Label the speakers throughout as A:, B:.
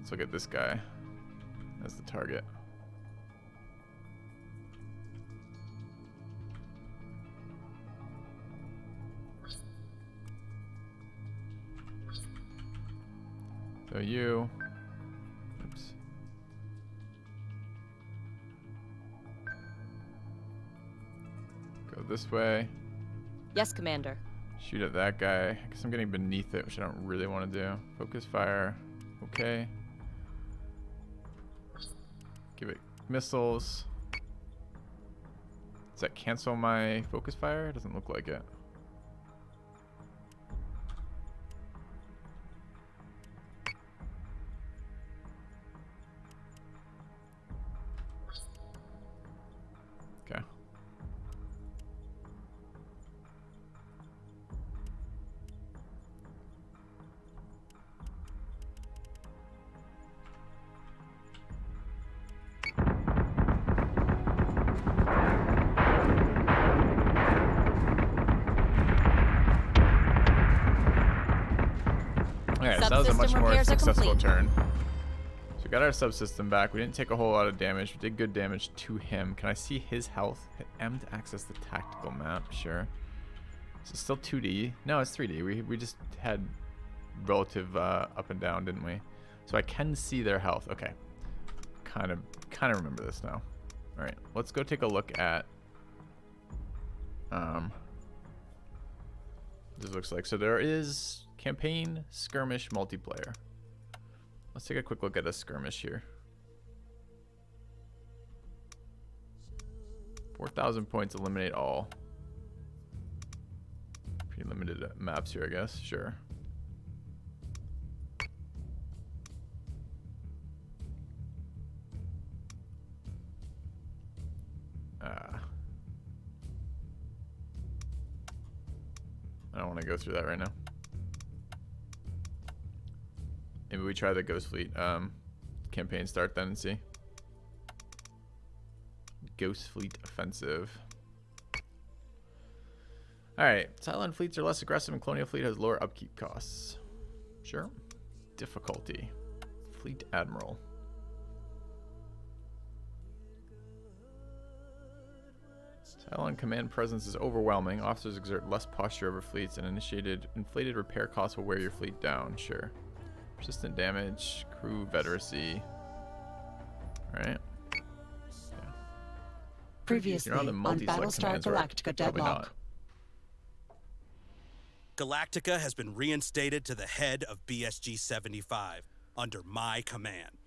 A: Let's look at this guy as the target. So you, oops. Go this way.
B: Yes, Commander.
A: Shoot at that guy. I guess I'm getting beneath it, which I don't really want to do. Focus fire. Okay. Give it missiles. Does that cancel my focus fire? It doesn't look like it. Okay. Alright, so that was a much more successful turn. So we got our subsystem back. We didn't take a whole lot of damage. We did good damage to him. Can I see his health? Hit M to access the tactical map. Sure. Is it still 2D? No, it's 3D. We just had relative up and down, didn't we? So I can see their health. Okay. Kind of remember this now. Alright, let's go take a look at this looks like. So there is campaign skirmish multiplayer. Let's take a quick look at a skirmish here. 4,000 points, eliminate all. Pretty limited maps here, I guess. Sure. I don't want to go through that right now. Maybe we try the Ghost Fleet campaign start then and see. Ghost Fleet offensive. Alright, Cylon fleets are less aggressive and Colonial Fleet has lower upkeep costs. Sure. Difficulty. Fleet Admiral. Cylon command presence is overwhelming. Officers exert less posture over fleets and inflated repair costs will wear your fleet down. Sure. Persistent damage, crew veteracy. Alright. Yeah.
C: Previously on Battlestar Galactica Deadlock.
D: Galactica has been reinstated to the head of BSG-75 under my command.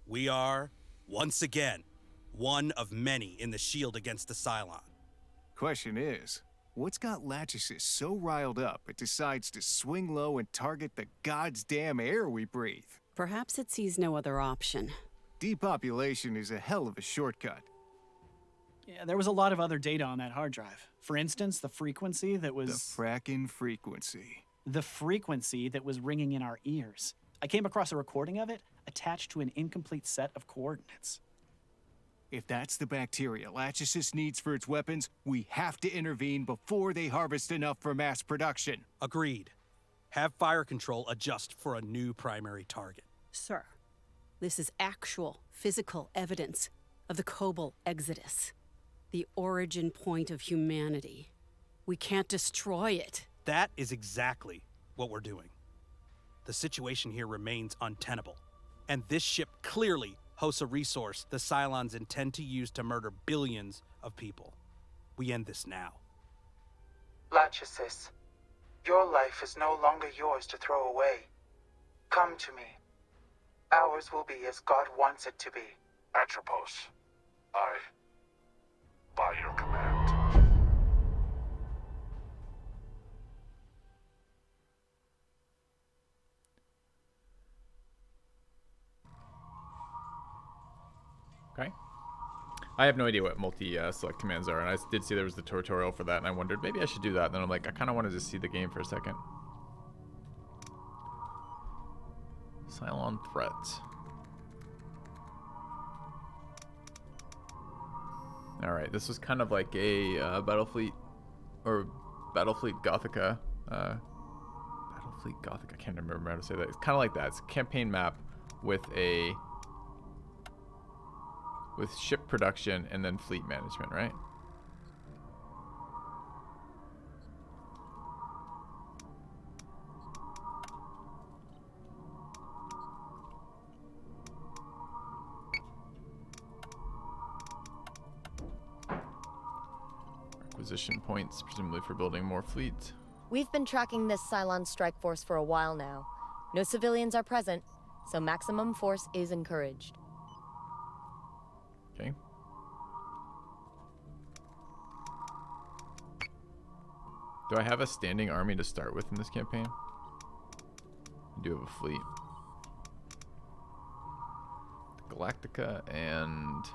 D: We are, once again, one of many in the shield against the Cylon.
E: Question is, what's got Lachesis so riled up it decides to swing low and target the goddamn air we breathe?
C: Perhaps it sees no other option.
E: Depopulation is a hell of a shortcut.
F: Yeah, there was a lot of other data on that hard drive. For instance, the frequency that was...
E: The frackin' frequency.
F: The frequency that was ringing in our ears. I came across a recording of it attached to an incomplete set of coordinates.
E: If that's the bacteria Lachesis needs for its weapons, we have to intervene before they harvest enough for mass production.
D: Agreed. Have fire control adjust for a new primary target.
C: Sir, this is actual physical evidence of the Kobol Exodus, the origin point of humanity. We can't destroy it.
D: That is exactly what we're doing. The situation here remains untenable, and this ship clearly hosts a resource the Cylons intend to use to murder billions of people. We end this now.
G: Lachesis, your life is no longer yours to throw away. Come to me. Ours will be as God wants it to be.
H: Atropos, by your command.
A: Okay. I have no idea what multi-select commands are, and I did see there was the tutorial for that, and I wondered maybe I should do that. And then I'm like, I kind of wanted to see the game for a second. Cylon threat. All right, this was kind of like a Battlefleet Gothica. Battlefleet Gothica. I can't remember how to say that. It's kind of like that. It's a campaign map with ship production and then fleet management, right? Acquisition points, presumably for building more fleet.
B: We've been tracking this Cylon strike force for a while now. No civilians are present, so maximum force is encouraged.
A: Okay. Do I have a standing army to start with in this campaign? I do have a fleet. Galactica and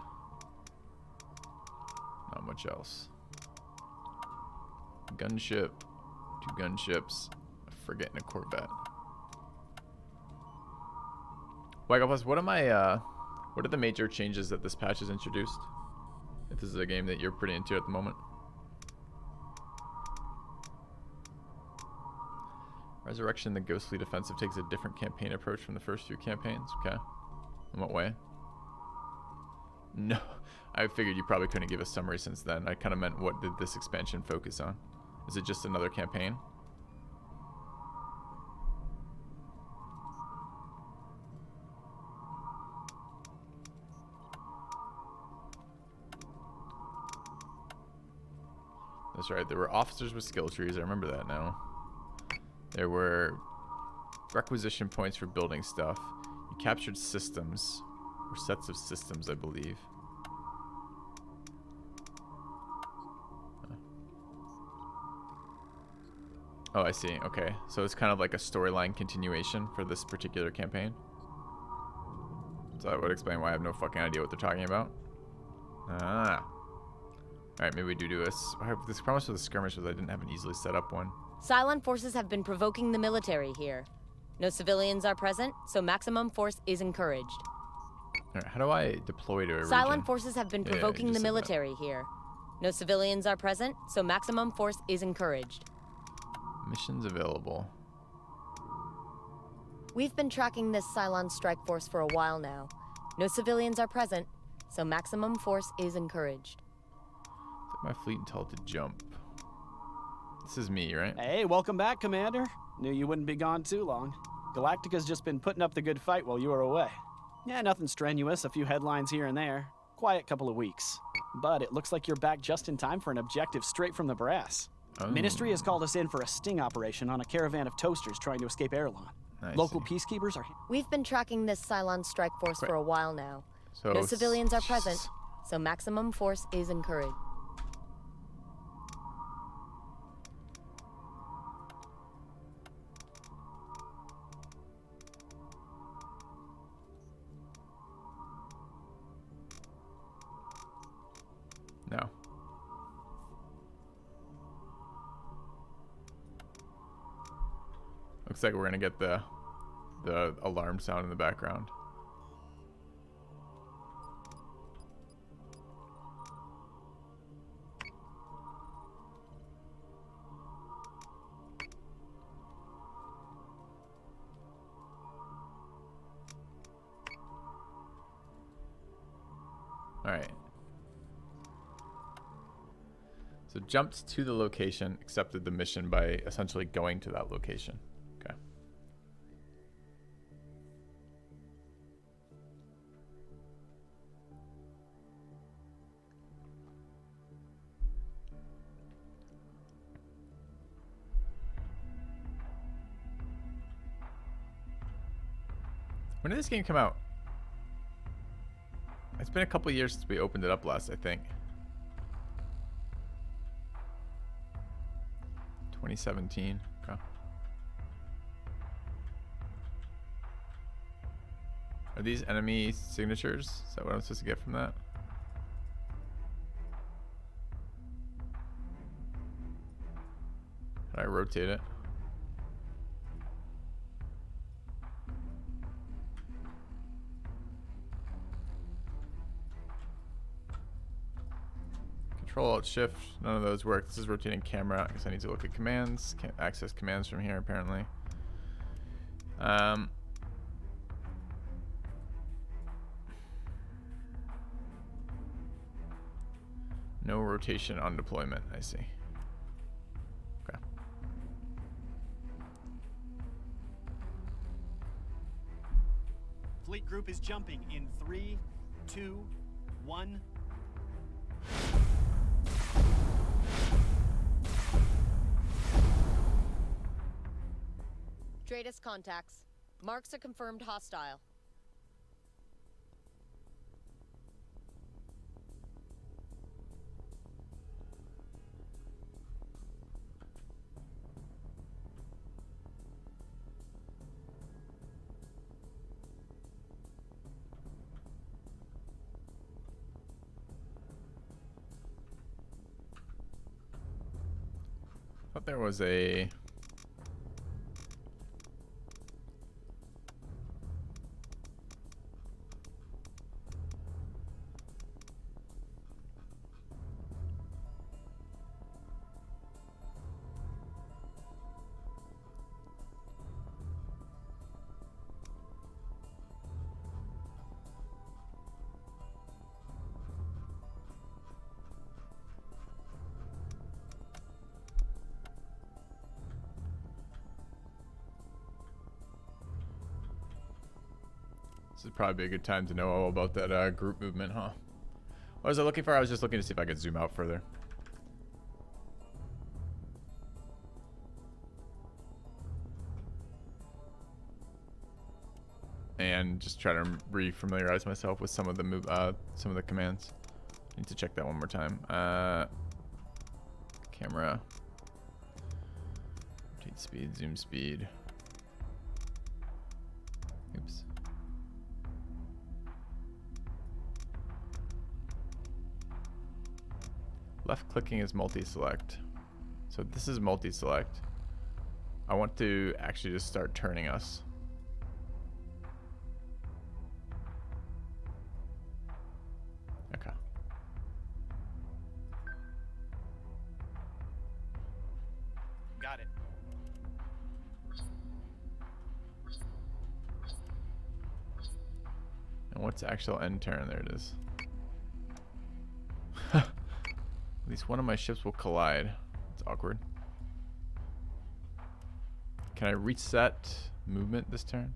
A: not much else. Gunship, 2 gunships, a frigate and a corvette. Waggle Plus, what are the major changes that this patch has introduced? If this is a game that you're pretty into at the moment. Resurrection, the Ghostly Defensive takes a different campaign approach from the first few campaigns. Okay. In what way? No, I figured you probably couldn't give a summary since then. I kind of meant, what did this expansion focus on? Is it just another campaign? That's right, there were officers with skill trees, I remember that now. There were requisition points for building stuff. You captured systems, or sets of systems, I believe. Oh, I see. Okay. So it's kind of like a storyline continuation for this particular campaign. So that would explain why I have no fucking idea what they're talking about. Ah. Alright, maybe we do this. This promise with the skirmish was I didn't have an easily set up one.
B: Cylon forces have been provoking the military here. No civilians are present, so maximum force is encouraged.
A: Alright, how do I deploy to a region?
B: Cylon forces have been
A: Yeah,
B: provoking
A: you
B: the
A: just said that.
B: military here. No civilians are present, so maximum force is encouraged.
A: Missions available.
B: We've been tracking this Cylon strike force for a while now. No civilians are present, so maximum force is encouraged.
A: Set my fleet until to jump. This is me, right?
F: Hey, welcome back, Commander. Knew you wouldn't be gone too long. Galactica's just been putting up the good fight while you were away. Yeah, nothing strenuous, a few headlines here and there. Quiet couple of weeks. But it looks like you're back just in time for an objective straight from the brass.
A: Oh.
F: Ministry has called us in for a sting operation on a caravan of toasters trying to escape Airlon.
A: I
F: Local
A: see.
F: peacekeepers are...
B: We've been tracking this Cylon strike force
A: Great.
B: for a while now.
A: So
B: No civilians are present, so maximum force is encouraged.
A: No. Looks like we're gonna get the alarm sound in the background. All right. So jumped to the location, accepted the mission by essentially going to that location. Okay. When did this game come out? It's been a couple years since we opened it up last, I think. 2017. Okay. Are these enemy signatures? Is that what I'm supposed to get from that? Can I rotate it? Control Alt Shift, none of those work. This is rotating camera. I guess I need to look at commands. Can't access commands from here apparently. No rotation on deployment. I see. Okay.
I: Fleet group is jumping in 3, 2, 1.
B: Dratus contacts. Marks are confirmed hostile.
A: Thought there was a... This would probably be a good time to know all about that group movement, huh? What was I looking for? I was just looking to see if I could zoom out further. And just try to re-familiarize myself with some of the commands. Need to check that one more time. Camera. Rotate speed, zoom speed. Oops. Left clicking is multi-select. So this is multi-select. I want to actually just start turning us. Okay.
I: Got it.
A: And what's actual end turn? There it is. At least one of my ships will collide. It's awkward. Can I reset movement this turn?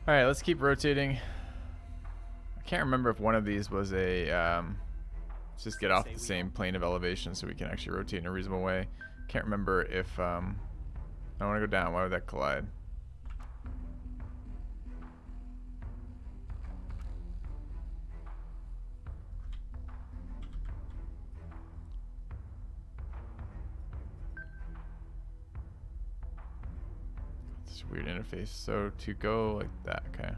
A: All right, let's keep rotating. I can't remember if one of these was a let's just get off the same plane of elevation so we can actually rotate in a reasonable way. Can't remember if I want to go down. Why would that collide? It's a weird interface. So to go like that, okay.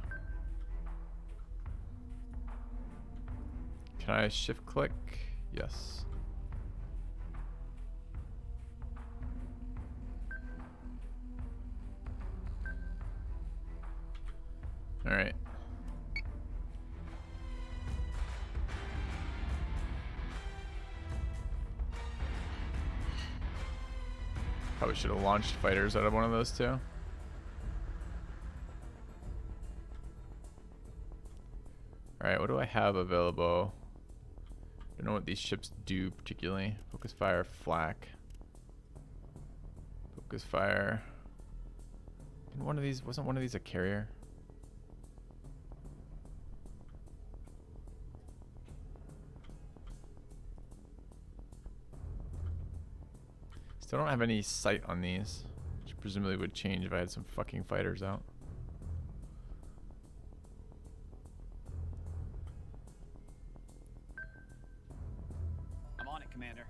A: Can I shift click? Yes. All right. Probably should have launched fighters out of one of those two. Alright, what do I have available? I don't know what these ships do particularly. Focus fire, flak. Focus fire. And one of these, wasn't one of these a carrier? Still don't have any sight on these, which presumably would change if I had some fucking fighters out.
I: I'm on it, Commander.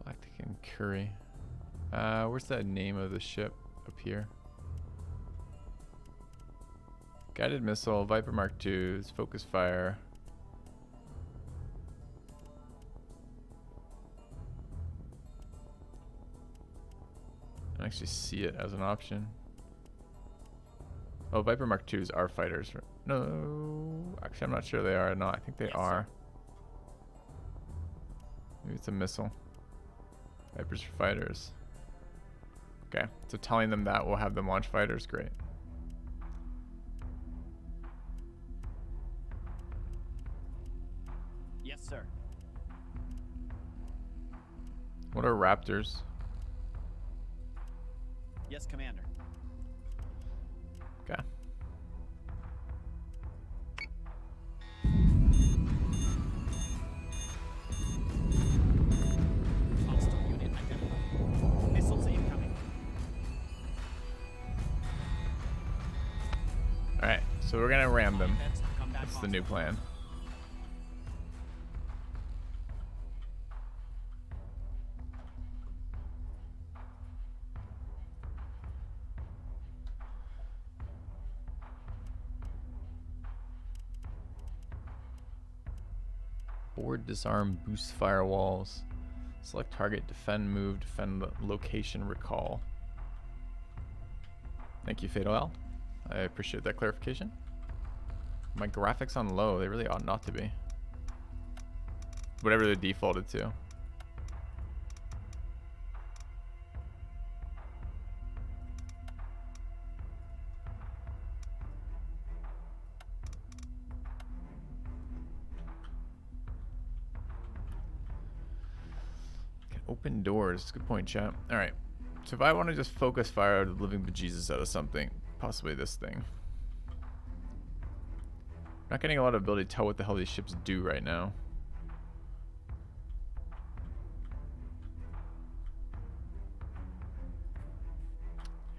A: Galactic and Curry. Where's the name of the ship? Up here. Guided missile, Viper Mark IIs, focus fire. I don't actually see it as an option. Oh, Viper Mark IIs are fighters. No, actually I'm not sure they are. No, I think they are. Maybe it's a missile. Vipers are fighters. Okay, so telling them that will have them launch fighters, great.
I: Yes, sir.
A: What are Raptors?
I: Yes, Commander.
A: Okay.
I: Hostile unit identified. Missiles incoming.
A: Alright, so we're gonna ram them. That's the new plan. Board, disarm, boost firewalls. Select target, defend, move, defend location, recall. Thank you, Fatal L. I appreciate that clarification. My graphics on low, they really ought not to be. Whatever they're defaulted to. Open doors. Good point, chat. All right. So if I want to just focus fire the living bejesus out of something, possibly this thing. Not getting a lot of ability to tell what the hell these ships do right now.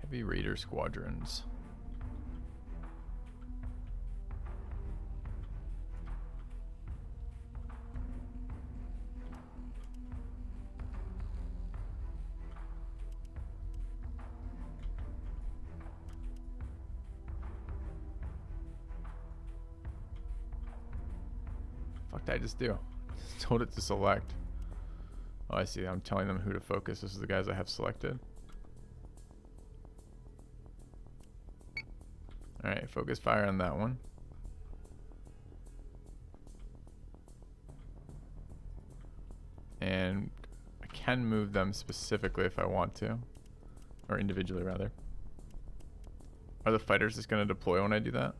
A: Heavy Raider squadrons. What did I just do? Just told it to select. Oh, I see. I'm telling them who to focus. This is the guys I have selected. Alright, focus fire on that one. And I can move them specifically if I want to. Or individually, rather. Are the fighters just going to deploy when I do that?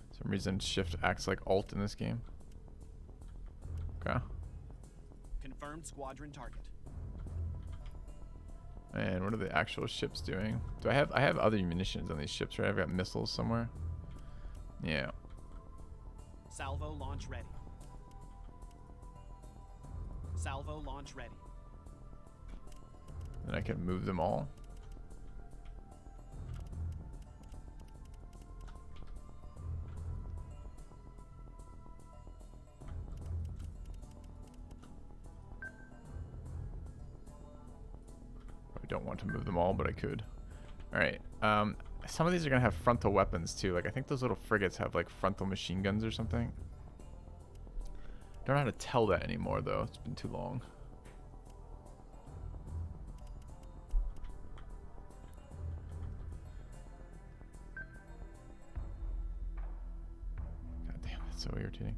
A: For some reason, shift acts like alt in this game. Okay.
I: Confirmed squadron target.
A: And what are the actual ships doing? Do I have other munitions on these ships, right? I've got missiles somewhere. Yeah.
I: Salvo launch ready. Salvo launch ready.
A: And I can move them all. Don't want to move them all, but I could. All right. Some of these are gonna have frontal weapons too. Like I think those little frigates have like frontal machine guns or something. Don't know how to tell that anymore though. It's been too long. God damn, that's so irritating.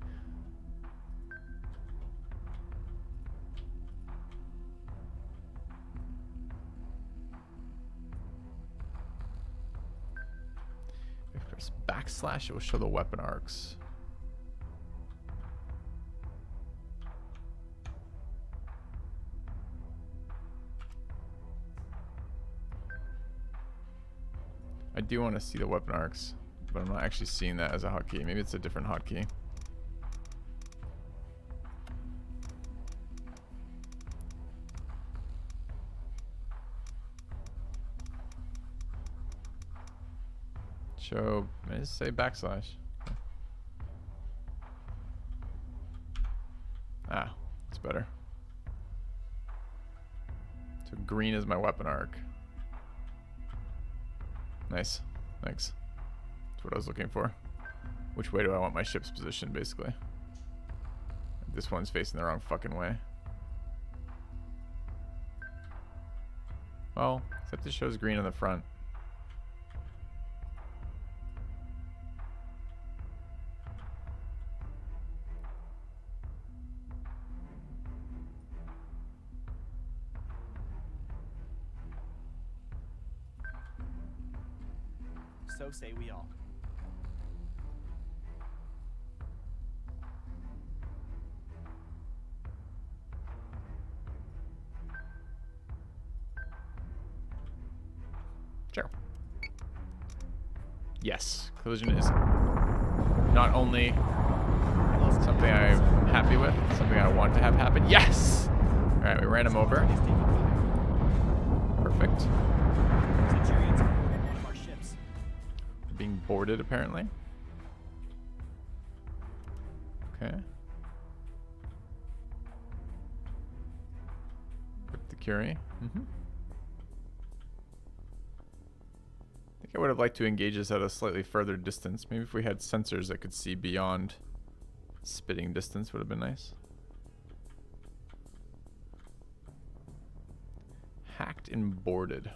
A: Backslash, it will show the weapon arcs. I do want to see the weapon arcs, but I'm not actually seeing that as a hotkey. Maybe it's a different hotkey. Show, I just say backslash. Ah, it's better. So green is my weapon arc. Nice. Thanks. That's what I was looking for. Which way do I want my ship's position, basically? This one's facing the wrong fucking way. Well, except it shows green in the front.
F: So say we all.
A: Sure. Yes, collision is not only something I'm happy with, something I want to have happen. Yes! Alright, we ran him over. Perfect.
I: Centurions boarded one of our ships.
A: Being boarded, apparently. Okay. Rip the Curie. I would have liked to engage us at a slightly further distance. Maybe if we had sensors that could see beyond spitting distance would have been nice. Hacked and boarded.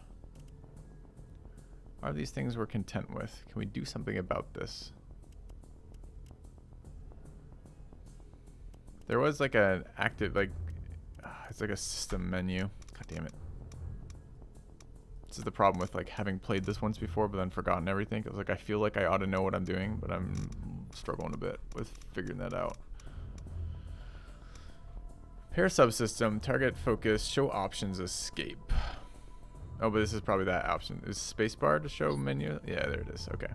A: Are these things we're content with? Can we do something about this? There was like an active, like, it's like a system menu. God damn it. This is the problem with like having played this once before but then forgotten everything. Cause like I feel like I ought to know what I'm doing, but I'm struggling a bit with figuring that out. Pair subsystem, target focus, show options, escape. Oh, but this is probably that option. Is spacebar to show menu? Yeah, there it is. Okay.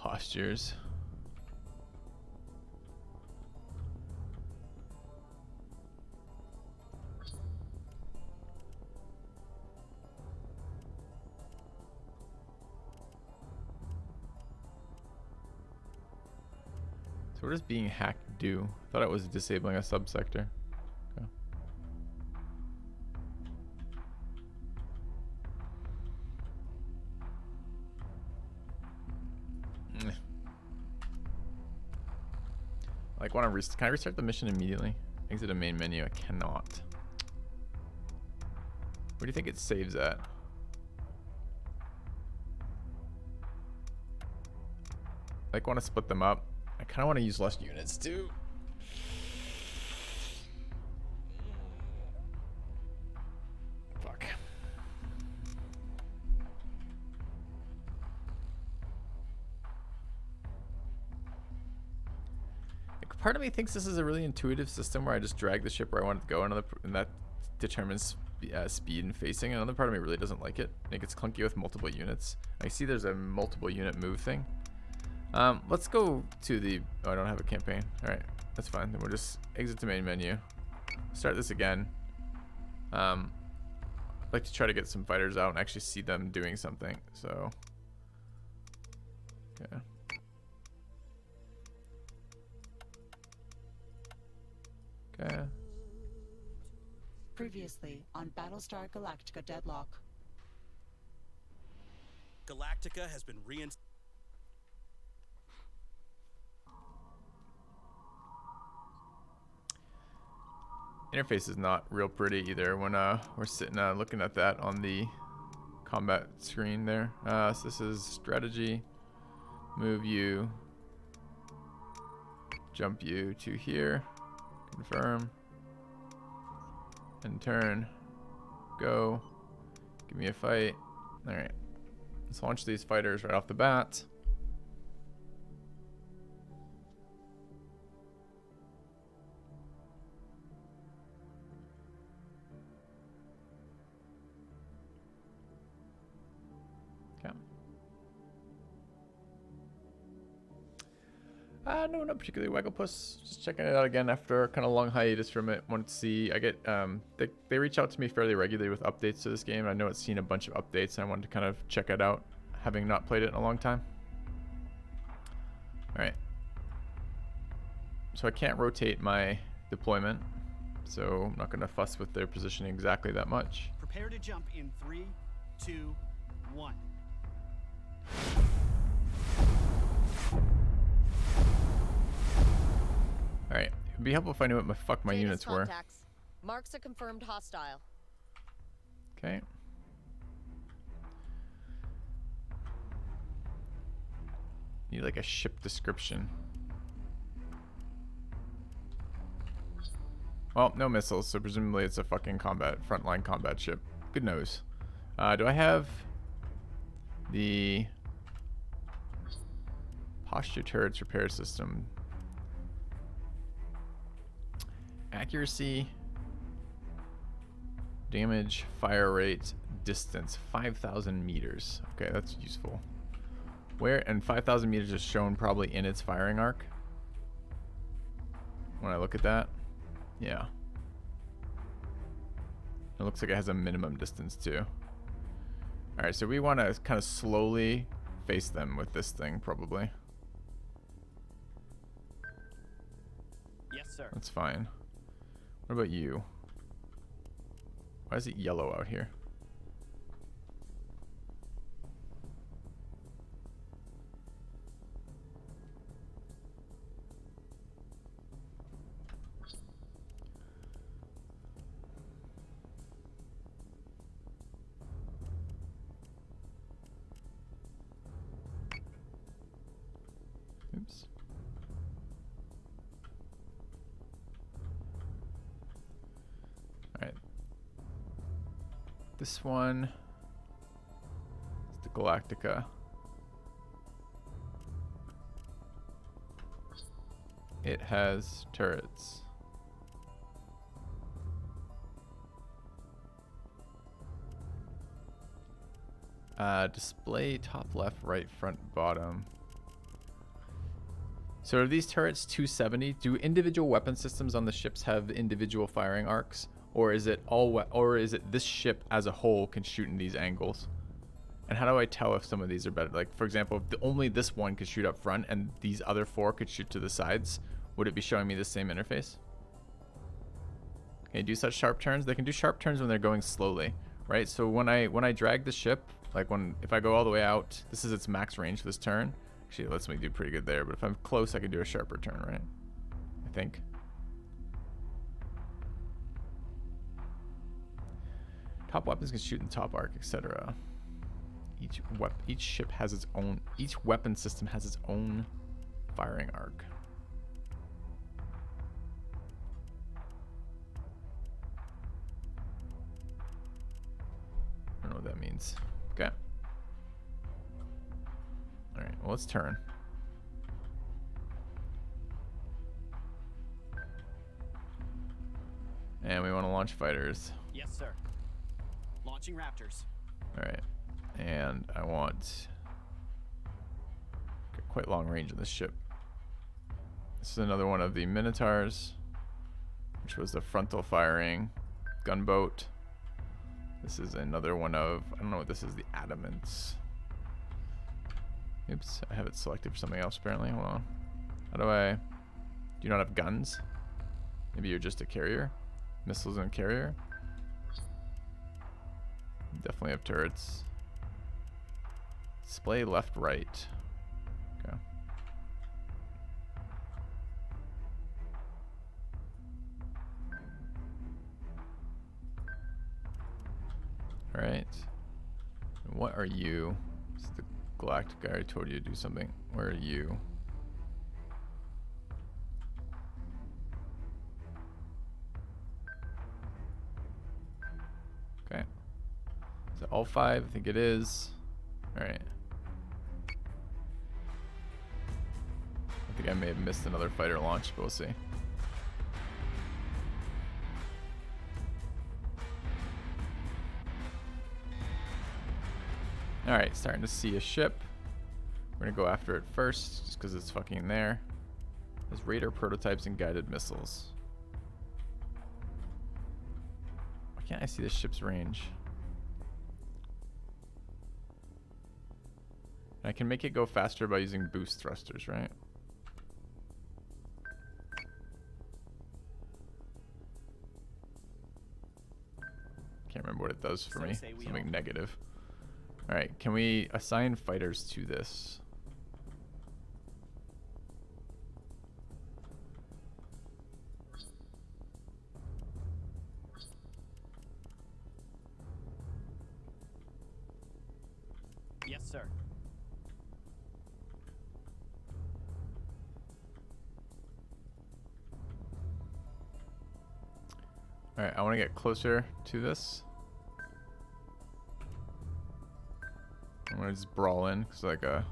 A: Postures. So what does being hacked do? I thought it was disabling a subsector. Okay. Like, want to can I restart the mission immediately? Exit a main menu. I cannot. Where do you think it saves at? Like, want to split them up. I kind of want to use less units too. Fuck. Like, part of me thinks this is a really intuitive system where I just drag the ship where I want it to go, and that determines speed and facing. Another part of me really doesn't like it. Like, it's clunky with multiple units. I see there's a multiple unit move thing. Let's go to the... Oh, I don't have a campaign. Alright, that's fine. Then we'll just exit to main menu. Start this again. I'd like to try to get some fighters out and actually see them doing something. So... Okay. Okay.
J: Previously on Battlestar Galactica Deadlock.
D: Galactica has been reinstated.
A: Interface is not real pretty either when we're sitting looking at that on the combat screen there. So this is strategy, move you, jump you to here, confirm, and turn, go, give me a fight. All right, let's launch these fighters right off the bat. No, not particularly. Wagglepuss. Just checking it out again after kind of long hiatus from it. Wanted to see. I get they reach out to me fairly regularly with updates to this game. I know it's seen a bunch of updates, and I wanted to kind of check it out, having not played it in a long time. All right. So I can't rotate my deployment, so I'm not going to fuss with their positioning exactly that much.
I: Prepare to jump in 3, 2, 1.
A: Alright, it'd be helpful if I knew what my fuck my
B: Data's
A: units were.
B: contacts. Marks are confirmed hostile.
A: Okay. Need like a ship description. Well, no missiles, so presumably it's a fucking frontline combat ship. Good nose. Do I have the posture turrets repair system? Accuracy, damage, fire rate, distance, 5,000 meters. Okay, that's useful. Where, and 5,000 meters is shown probably in its firing arc. When I look at that, yeah. It looks like it has a minimum distance too. Alright, so we want to kind of slowly face them with this thing, probably.
I: Yes, sir.
A: That's fine. What about you? Why is it yellow out here? Oops. Alright. This one is the Galactica. It has turrets. Display top left, right, front, bottom. So are these turrets 270? Do individual weapon systems on the ships have individual firing arcs, or is it this ship as a whole can shoot in these angles? And how do I tell if some of these are better? Like, for example, if only this one could shoot up front and these other 4 could shoot to the sides, would it be showing me the same interface? Can they do such sharp turns? They can do sharp turns when they're going slowly, right? So when I drag the ship, like if I go all the way out, this is its max range for this turn. Actually, it lets me do pretty good there, but if I'm close, I can do a sharper turn, right? I think. Top weapons can shoot in top arc, etc. Each ship has its own. Each weapon system has its own firing arc. I don't know what that means. Okay. All right. Well, let's turn. And we want to launch fighters.
I: Yes, sir. Launching Raptors.
A: All right. And I want quite long range of this ship. This is another one of the Minotaurs, which was the frontal firing gunboat. This is another one of, I don't know what this is, the Adamants. Oops, I have it selected for something else apparently. Hold on. How do you not have guns? Maybe you're just a carrier? Missiles and carrier? Definitely have turrets. Display left, right. Okay. All right. And what are you? This is the Galactica. I already told you to do something. Where are you? Okay. Is it all 5? I think it is. All right. I think I may have missed another fighter launch, but we'll see. Alright, starting to see a ship. We're gonna go after it first, just because it's fucking there. There's radar prototypes and guided missiles. Why can't I see the ship's range? I can make it go faster by using boost thrusters, right? Can't remember what it does for me. Something negative. Alright, can we assign fighters to this?
F: Yes, sir.
A: Alright, I want to get closer to this. I'm going to just brawl in, because like a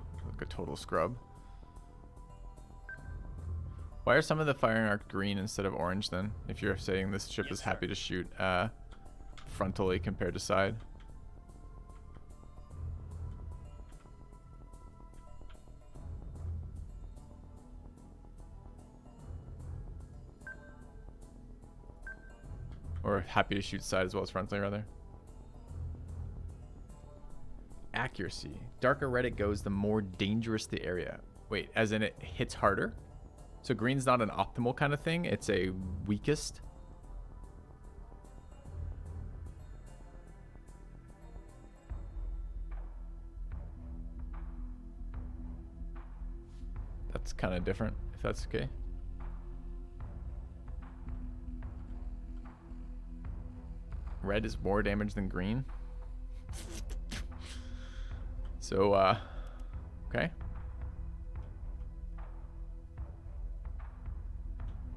A: total scrub. Why are some of the firing arc green instead of orange then? If you're saying this ship is happy to shoot frontally compared to side. Or happy to shoot side as well as frontally, rather. Accuracy. Darker red it goes, the more dangerous the area. Wait, as in it hits harder? So green's not an optimal kind of thing, it's a weakest? That's kind of different, if that's okay. Red is more damage than green. So, okay.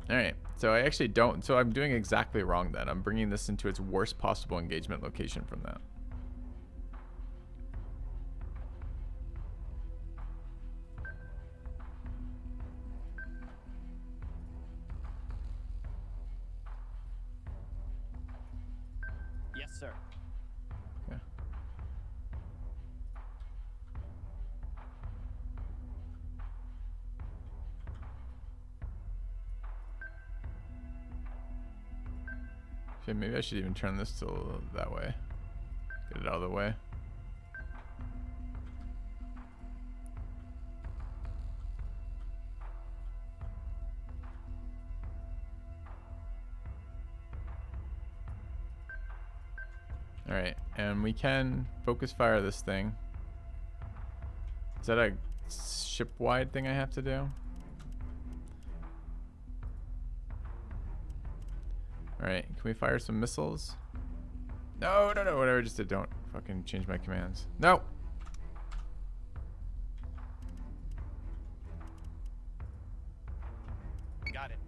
A: Alright, so I actually don't, so I'm doing exactly wrong then. I'm bringing this into its worst possible engagement location from that.
F: Yes, sir.
A: Okay. Okay, maybe I should even turn this to that way. Get it out of the way. Alright, and we can focus fire this thing. Is that a ship-wide thing I have to do? Alright, can we fire some missiles? No, whatever I just did, don't fucking change my commands. No!
F: Got it.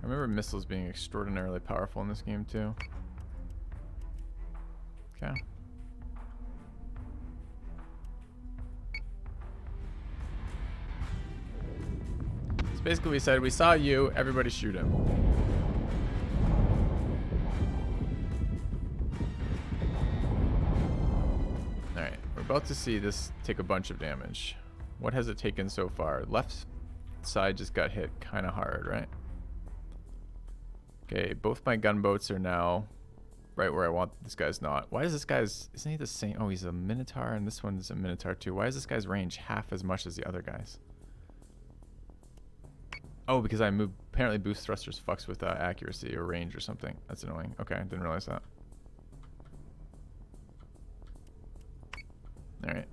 A: I remember missiles being extraordinarily powerful in this game too. Okay. So basically we said, we saw you, everybody shoot him. Alright, we're about to see this take a bunch of damage. What has it taken so far? Left side just got hit kind of hard, right? Okay, both my gunboats are now right where I want. This guy's not. Why is this guy's... Isn't he the same? Oh, he's a Minotaur, and this one's a Minotaur too. Why is this guy's range half as much as the other guy's? Oh, because I moved... Apparently boost thrusters fucks with accuracy or range or something. That's annoying. Okay, I didn't realize that. Alright.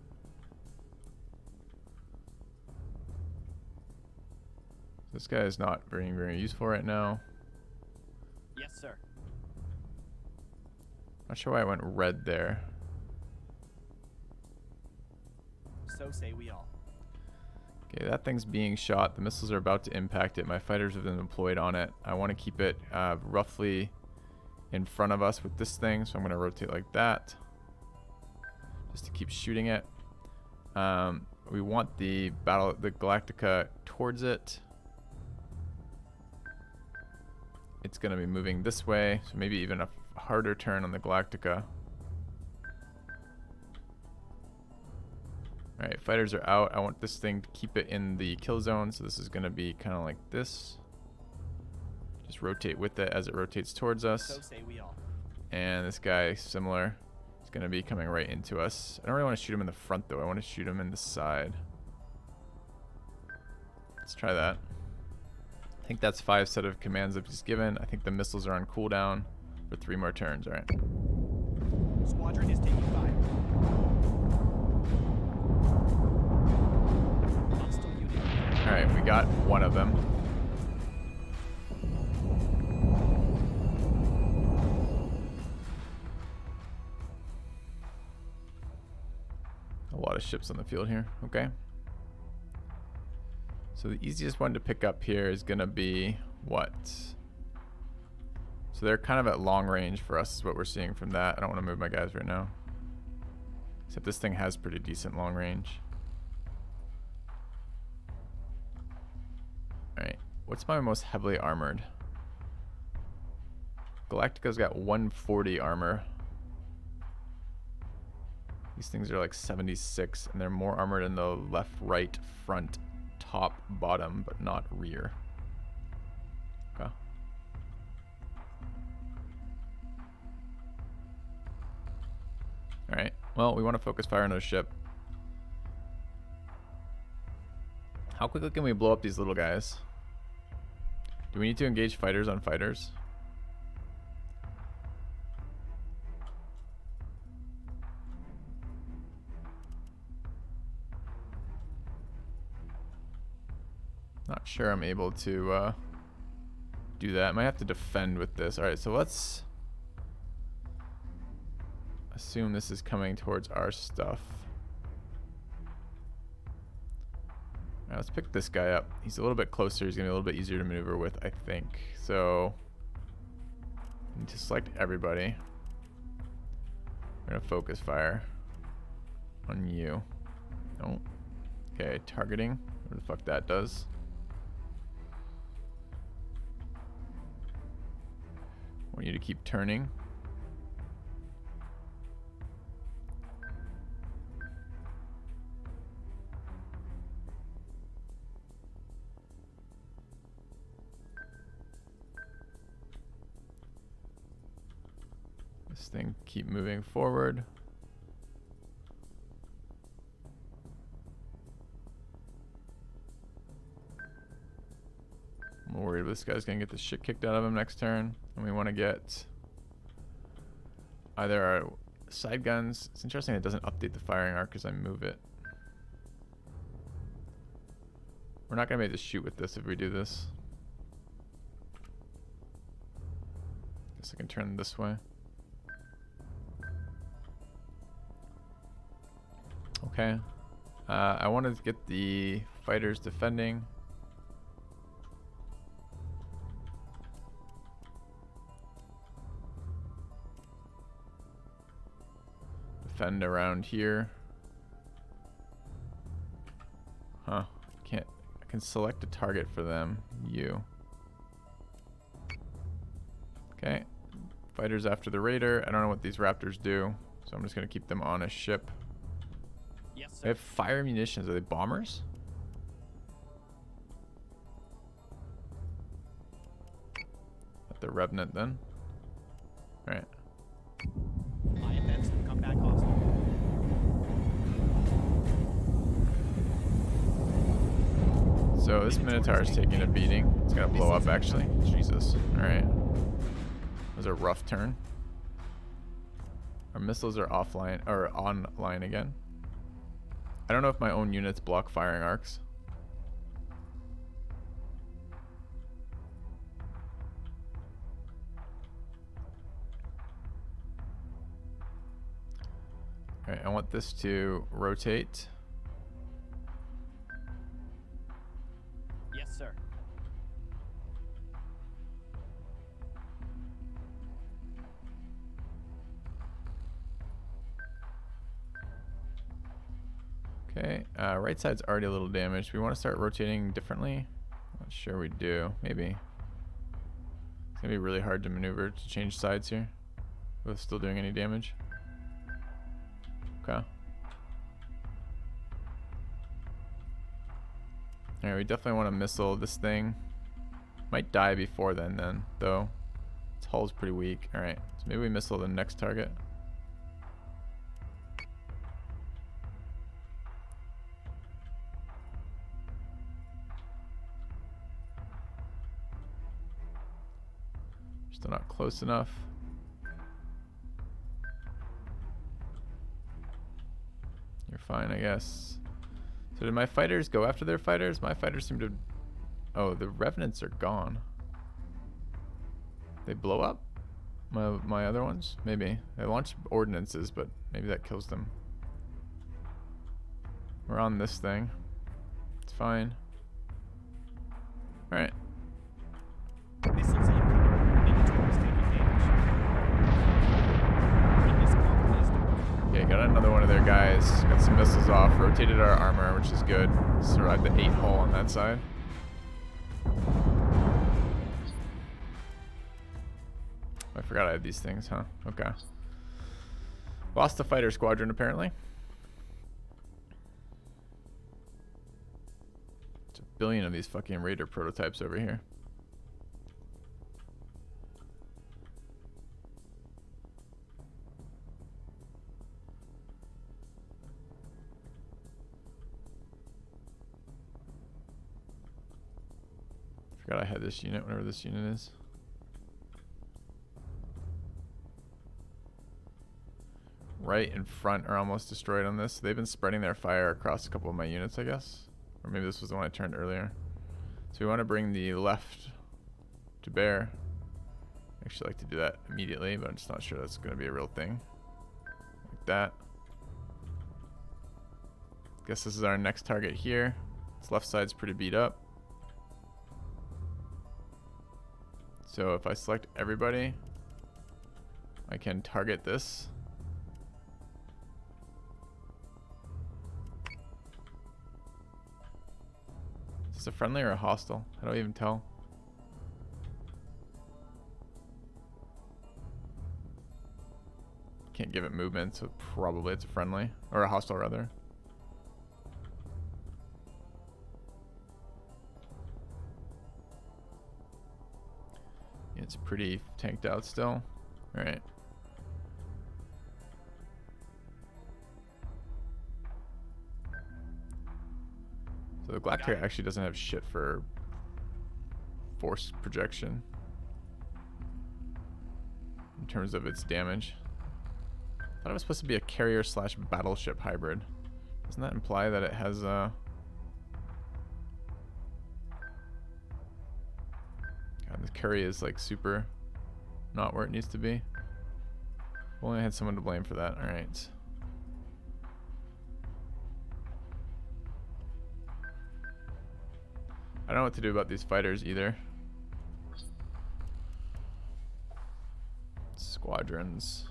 A: This guy is not very useful right now.
F: Yes, sir.
A: Not sure why I went red there.
F: So say we all.
A: Okay, that thing's being shot. The missiles are about to impact it. My fighters have been deployed on it. I want to keep it roughly in front of us with this thing, so I'm going to rotate like that. Just to keep shooting it. We want the Galactica towards it. It's going to be moving this way, so maybe even a harder turn on the Galactica. Alright, fighters are out. I want this thing to keep it in the kill zone, so this is going to be kind of like this. Just rotate with it as it rotates towards us.
I: So say we all.
A: And this guy, similar, is going to be coming right into us. I don't really want to shoot him in the front, though. I want to shoot him in the side. Let's try that. I think that's 5 set of commands that he's given. I think the missiles are on cooldown for 3 more turns. All right.
I: Squadron is taking fire. Hostile unit.
A: All right, we got one of them. A lot of ships on the field here. Okay. So the easiest one to pick up here is going to be what? So they're kind of at long range for us is what we're seeing from that. I don't want to move my guys right now. Except this thing has pretty decent long range. Alright. What's my most heavily armored? Galactica's got 140 armor. These things are like 76, and they're more armored in the left, right, front, top, bottom, but not rear. Okay. Alright, well, we want to focus fire on their ship. How quickly can we blow up these little guys? Do we need to engage fighters on fighters? Not sure I'm able to do that. I might have to defend with this. Alright, so let's assume this is coming towards our stuff. Alright, let's pick this guy up. He's a little bit closer. He's going to be a little bit easier to maneuver with, I think. So, I need to select everybody. We're going to focus fire on you. Oh. Okay, targeting. What the fuck that does. I want you to keep turning. This thing keep moving forward. I'm worried this guy's gonna get the shit kicked out of him next turn, and we want to get either our side guns. It's interesting it doesn't update the firing arc as I move it. We're not gonna be able to shoot with this if we do this. Guess I can turn this way. Okay. I wanted to get the fighters defending. Defend around here. Huh. Can't. I can select a target for them. You. Okay. Fighters after the raider. I don't know what these raptors do, so I'm just gonna keep them on a ship.
I: Yes, sir.
A: They have fire munitions. Are they bombers? At the Revenant then. Alright.
I: IFFs have come back hostile.
A: So this Minotaur is taking a beating. It's gonna blow up actually. Jesus. Alright. That was a rough turn. Our missiles are offline or online again. I don't know if my own units block firing arcs. Alright, I want this to rotate.
I: Yes, sir.
A: Okay, right side's already a little damaged. We want to start rotating differently. Not sure we do. Maybe. It's gonna be really hard to maneuver to change sides here with still doing any damage. Okay. Alright, we definitely want to missile this thing. Might die before then, though. Its hull's pretty weak. Alright, so maybe we missile the next target. Still not close enough. You're fine, I guess. So did my fighters go after their fighters? My fighters seem to... Oh, the revenants are gone. They blow up? My other ones? Maybe. They launched ordinances, but maybe that kills them. We're on this thing. It's fine. Alright.
I: Missiles incoming. Inventory is taking damage. Keep this calm,
A: Okay, got another one of their guys. Got some missiles off. Rotated our armor, which is good. Survived the 8 hull on that side. I forgot I had these things, huh? Okay. Lost the fighter squadron, apparently. There's a billion of these fucking Raider prototypes over here. Forgot I had this unit, whatever this unit is. Right in front are almost destroyed on this. They've been spreading their fire across a couple of my units, I guess. Or maybe this was the one I turned earlier. So we want to bring the left to bear. I actually like to do that immediately, but I'm just not sure that's going to be a real thing. Like that. Guess this is our next target here. Its left side's pretty beat up. So if I select everybody, I can target this. Is this a friendly or a hostile? How do I even tell? Can't give it movement, so probably it's a friendly. Or a hostile, rather. Yeah, it's pretty tanked out still. Alright. So the Galactica actually doesn't have shit for force projection in terms of its damage. I thought it was supposed to be a carrier slash battleship hybrid. Doesn't that imply that it has God, the carry is like super not where it needs to be. Only I had someone to blame for that. Alright. I don't know what to do about these fighters either. Squadrons.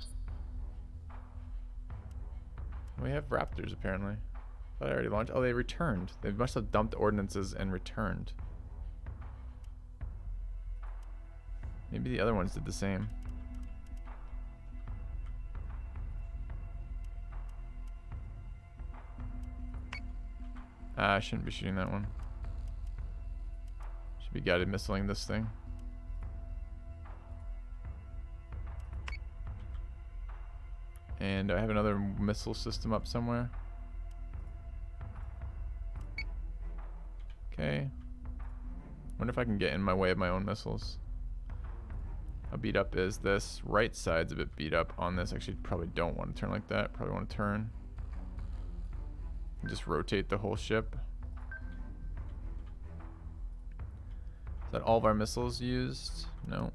A: We have raptors apparently. I thought I already launched. Oh, they returned. They must have dumped ordinances and returned. Maybe the other ones did the same. I shouldn't be shooting that one. Should be guided missiling this thing. And I have another missile system up somewhere. Okay. Wonder if I can get in my way of my own missiles. How beat up is this? Right side's a bit beat up on this. Actually, probably don't want to turn like that. Probably want to turn. Just rotate the whole ship. Is that all of our missiles used? No.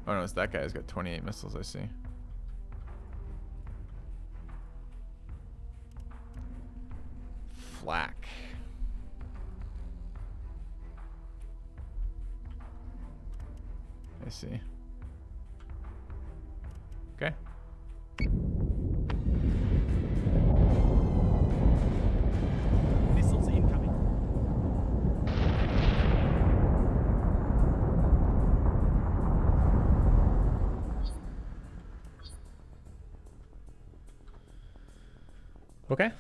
A: Oh no, it's that guy who's got 28 missiles, I see. Flak. I see. Okay.
I: Missiles incoming.
A: Okay.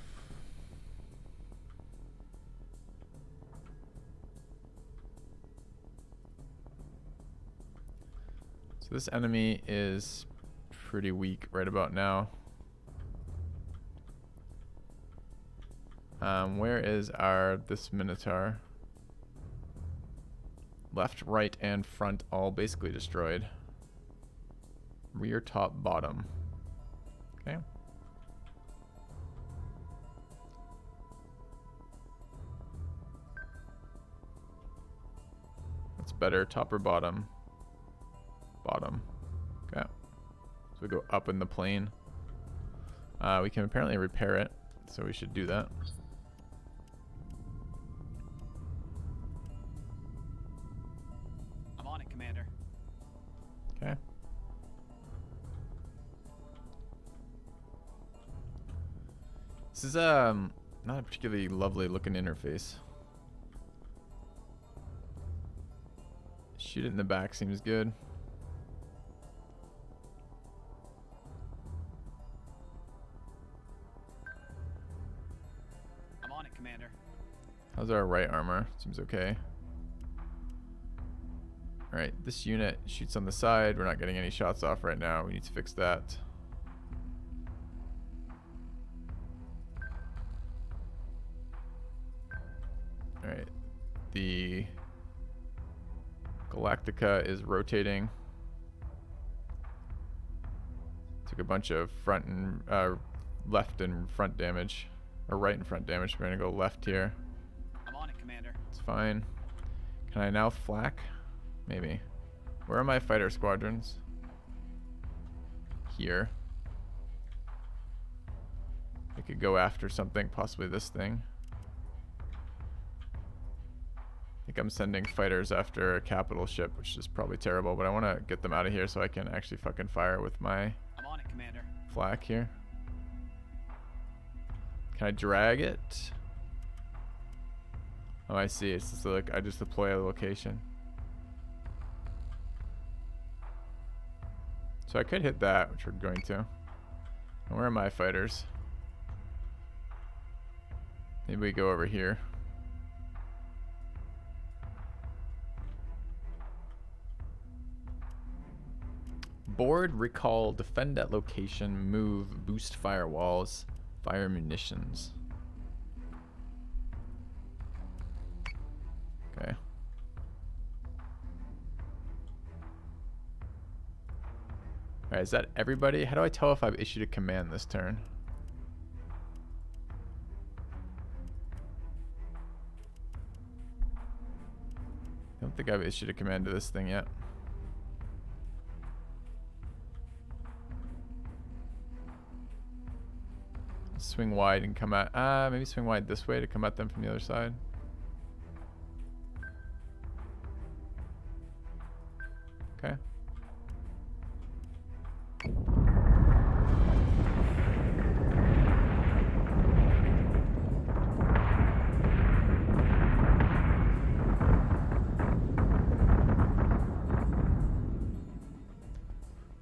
A: So this enemy is pretty weak right about now. Where is this Minotaur? Left, right, and front all basically destroyed. Rear, top, bottom. Okay. What's better, top or bottom? Bottom. Okay. So we go up in the plane. We can apparently repair it, so we should do that.
I: I'm on it, Commander.
A: Okay. This is not a particularly lovely looking interface. Shoot it in the back seems good.
I: I'm on it, Commander.
A: How's our right armor? Seems okay. Alright, this unit shoots on the side. We're not getting any shots off right now. We need to fix that. Alright. The Galactica is rotating. Took a bunch of front and left and front damage. Or right and front damage. We're gonna go left here.
I: I'm on it, Commander.
A: It's fine. Can I now flak? Maybe. Where are my fighter squadrons? Here. I could go after something, possibly this thing. I think I'm sending fighters after a capital ship, which is probably terrible, but I want to get them out of here so I can actually fucking fire with my
I: I'm on it, Commander.
A: flak here. Can I drag it? Oh, I see. It's just like I just deploy a location. So I could hit that, which we're going to. And where are my fighters? Maybe we go over here. Board, recall, defend at location, move, boost firewalls, fire munitions. Okay. Alright, is that everybody? How do I tell if I've issued a command this turn? I don't think I've issued a command to this thing yet. Swing wide and come at... maybe swing wide this way to come at them from the other side. Okay.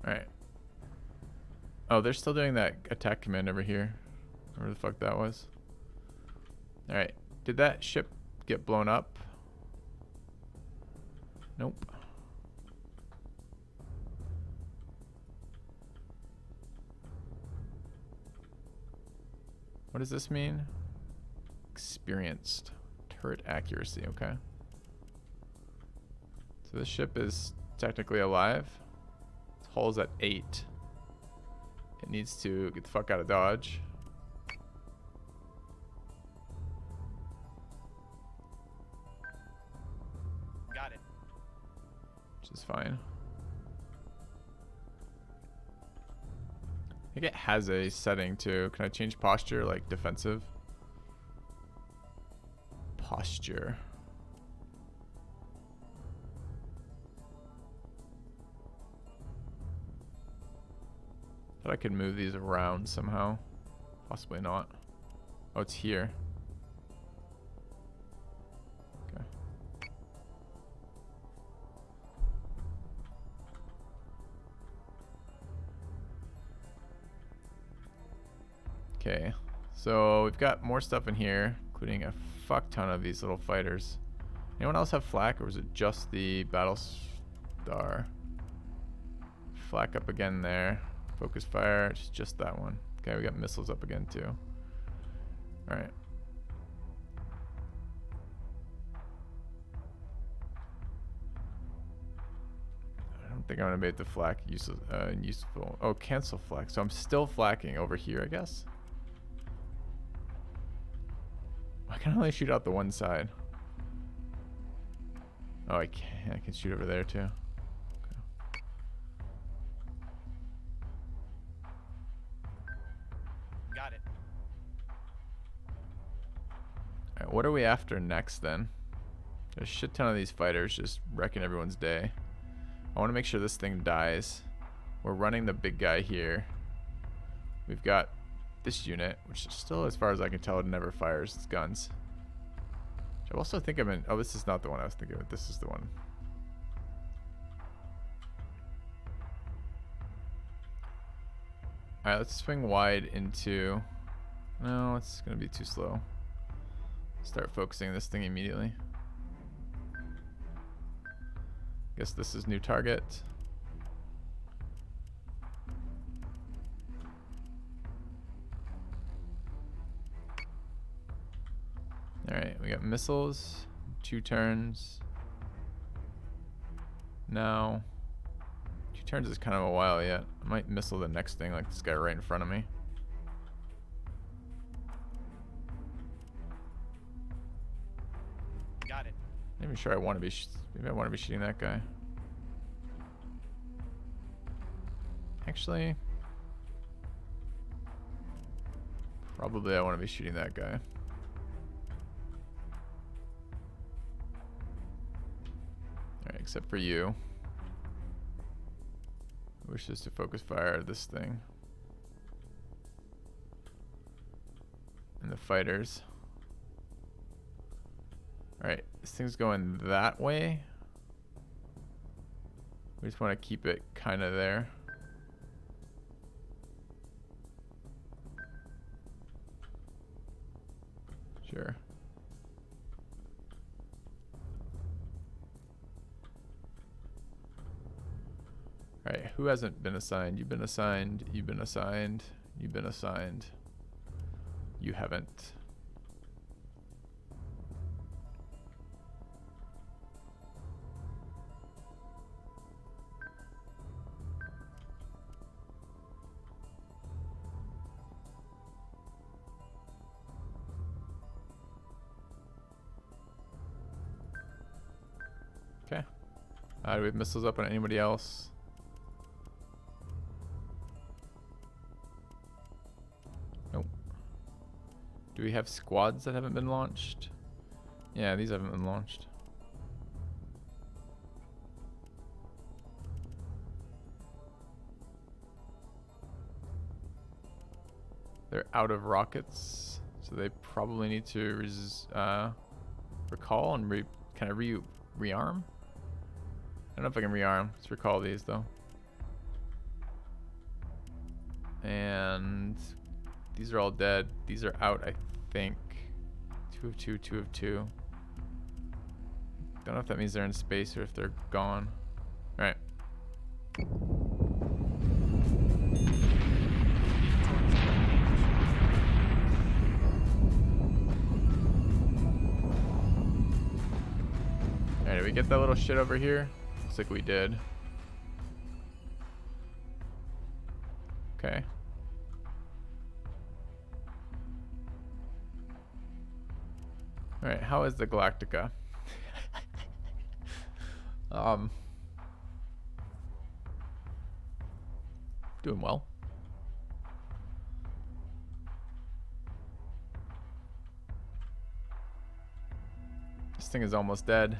A: Alright. Oh, they're still doing that attack command over here. Where the fuck that was. Alright. Did that ship get blown up? Nope. What does this mean? Experienced. Turret accuracy, okay. So this ship is technically alive. Its hull's at 8. It needs to get the fuck out of Dodge.
I: Got it.
A: Which is fine. I think it has a setting too. Can I change posture, like defensive? Posture. Thought I could move these around somehow. Possibly not. Oh, it's here. Okay. Okay. So we've got more stuff in here, including a fuck ton of these little fighters. Anyone else have flak, or was it just the Battlestar? Flak up again there. Focus fire, it's just that one. Okay, we got missiles up again too. Alright. I don't think I'm gonna make the flak useful. Oh, cancel flak. So I'm still flacking over here, I guess. I can only shoot out the one side. Oh, I can shoot over there too. Okay.
I: Got it.
A: Alright, what are we after next then? There's a shit ton of these fighters just wrecking everyone's day. I want to make sure this thing dies. We're running the big guy here. We've got this unit, which is still, as far as I can tell, it never fires its guns. Which I also think I'm in. Oh, this is not the one I was thinking of. This is the one. Alright, let's swing wide into... No, it's going to be too slow. Start focusing this thing immediately. Guess this is new target. Alright, we got missiles. 2 turns. Now, 2 turns is kind of a while yet. I might missile the next thing, like this guy right in front of me.
I: Got it.
A: I'm not even sure I want to be. Maybe I want to be shooting that guy. Actually, probably I want to be shooting that guy. Alright, except for you. Who wishes to focus fire at this thing. And the fighters. Alright, this thing's going that way. We just want to keep it kind of there. Sure. Alright, who hasn't been assigned? You've been assigned, you've been assigned, you've been assigned. You haven't. Okay. Do we have missiles up on anybody else? Nope. Do we have squads that haven't been launched? Yeah, these haven't been launched. They're out of rockets, so they probably need to recall and rearm. I don't know if I can rearm. Let's recall these though. And these are all dead. These are out, I think. 2 of 2, 2 of 2. Don't know if that means they're in space or if they're gone. Alright. Alright, did we get that little shit over here? Looks like we did. Okay. Alright, how is the Galactica? Doing well. This thing is almost dead.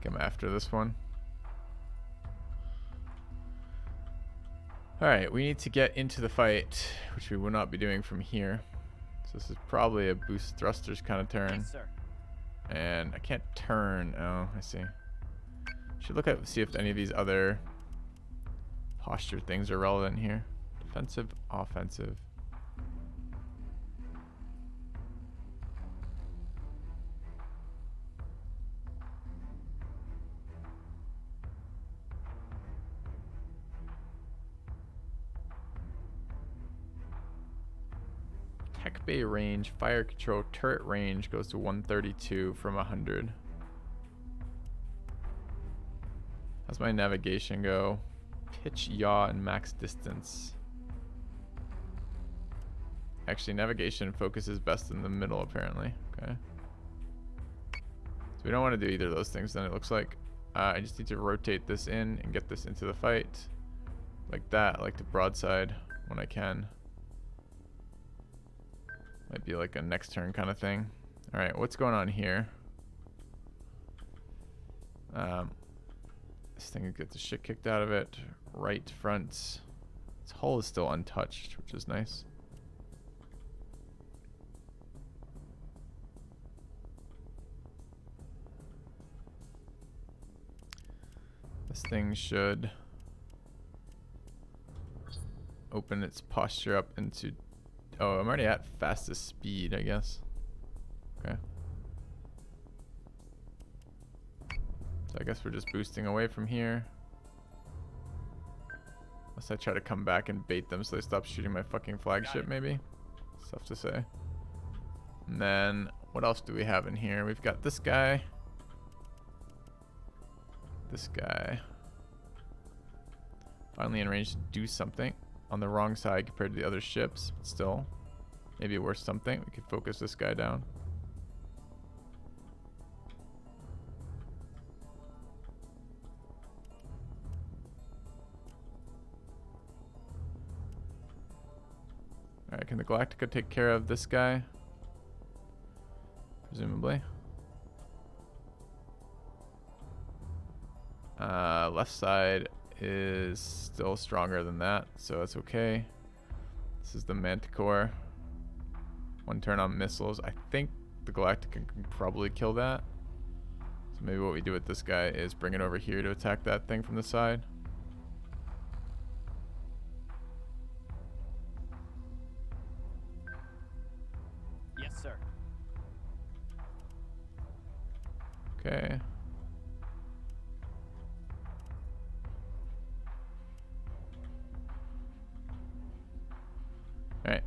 A: Come after this one. Alright, we need to get into the fight, which we will not be doing from here. So this is probably a boost thrusters kind of turn.
I: Yes, sir.
A: And I can't turn. Oh, I see. Should look at see if any of these other posture things are relevant here. Defensive, offensive. Tech bay range, fire control, turret range goes to 132 from 100. How's my navigation go? Pitch, yaw, and max distance. Actually, navigation focuses best in the middle, apparently. Okay. So we don't want to do either of those things, then it looks like. I just need to rotate this in and get this into the fight. Like that, like the broadside when I can. Might be like a next turn kind of thing. Alright, what's going on here? This thing gets the shit kicked out of it. Right front. Its hull is still untouched, which is nice. This thing should open its posture up into... Oh, I'm already at fastest speed, I guess. Okay. So I guess we're just boosting away from here. Unless I try to come back and bait them so they stop shooting my fucking flagship, maybe? Stuff to say. And then, what else do we have in here? We've got this guy. This guy. Finally in range to do something. On the wrong side compared to the other ships, but still. Maybe worth something. We could focus this guy down. Alright, can the Galactica take care of this guy? Presumably. Left side is still stronger than that, so it's okay. This is the Manticore. One turn on missiles. I think the Galactica can probably kill that. So maybe what we do with this guy is bring it over here to attack that thing from the side.
F: Yes, sir.
A: Okay. Alright.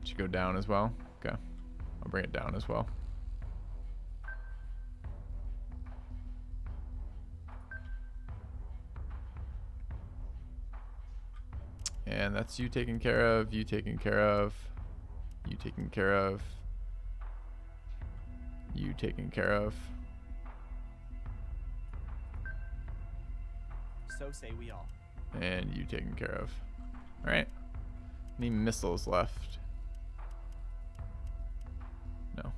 A: Should go down as well. Okay. I'll bring it down as well. And that's you taken care of, you taken care of, you taken care of, you taken care of.
F: So say we all.
A: And you taken care of. Alright. Any missiles left? No.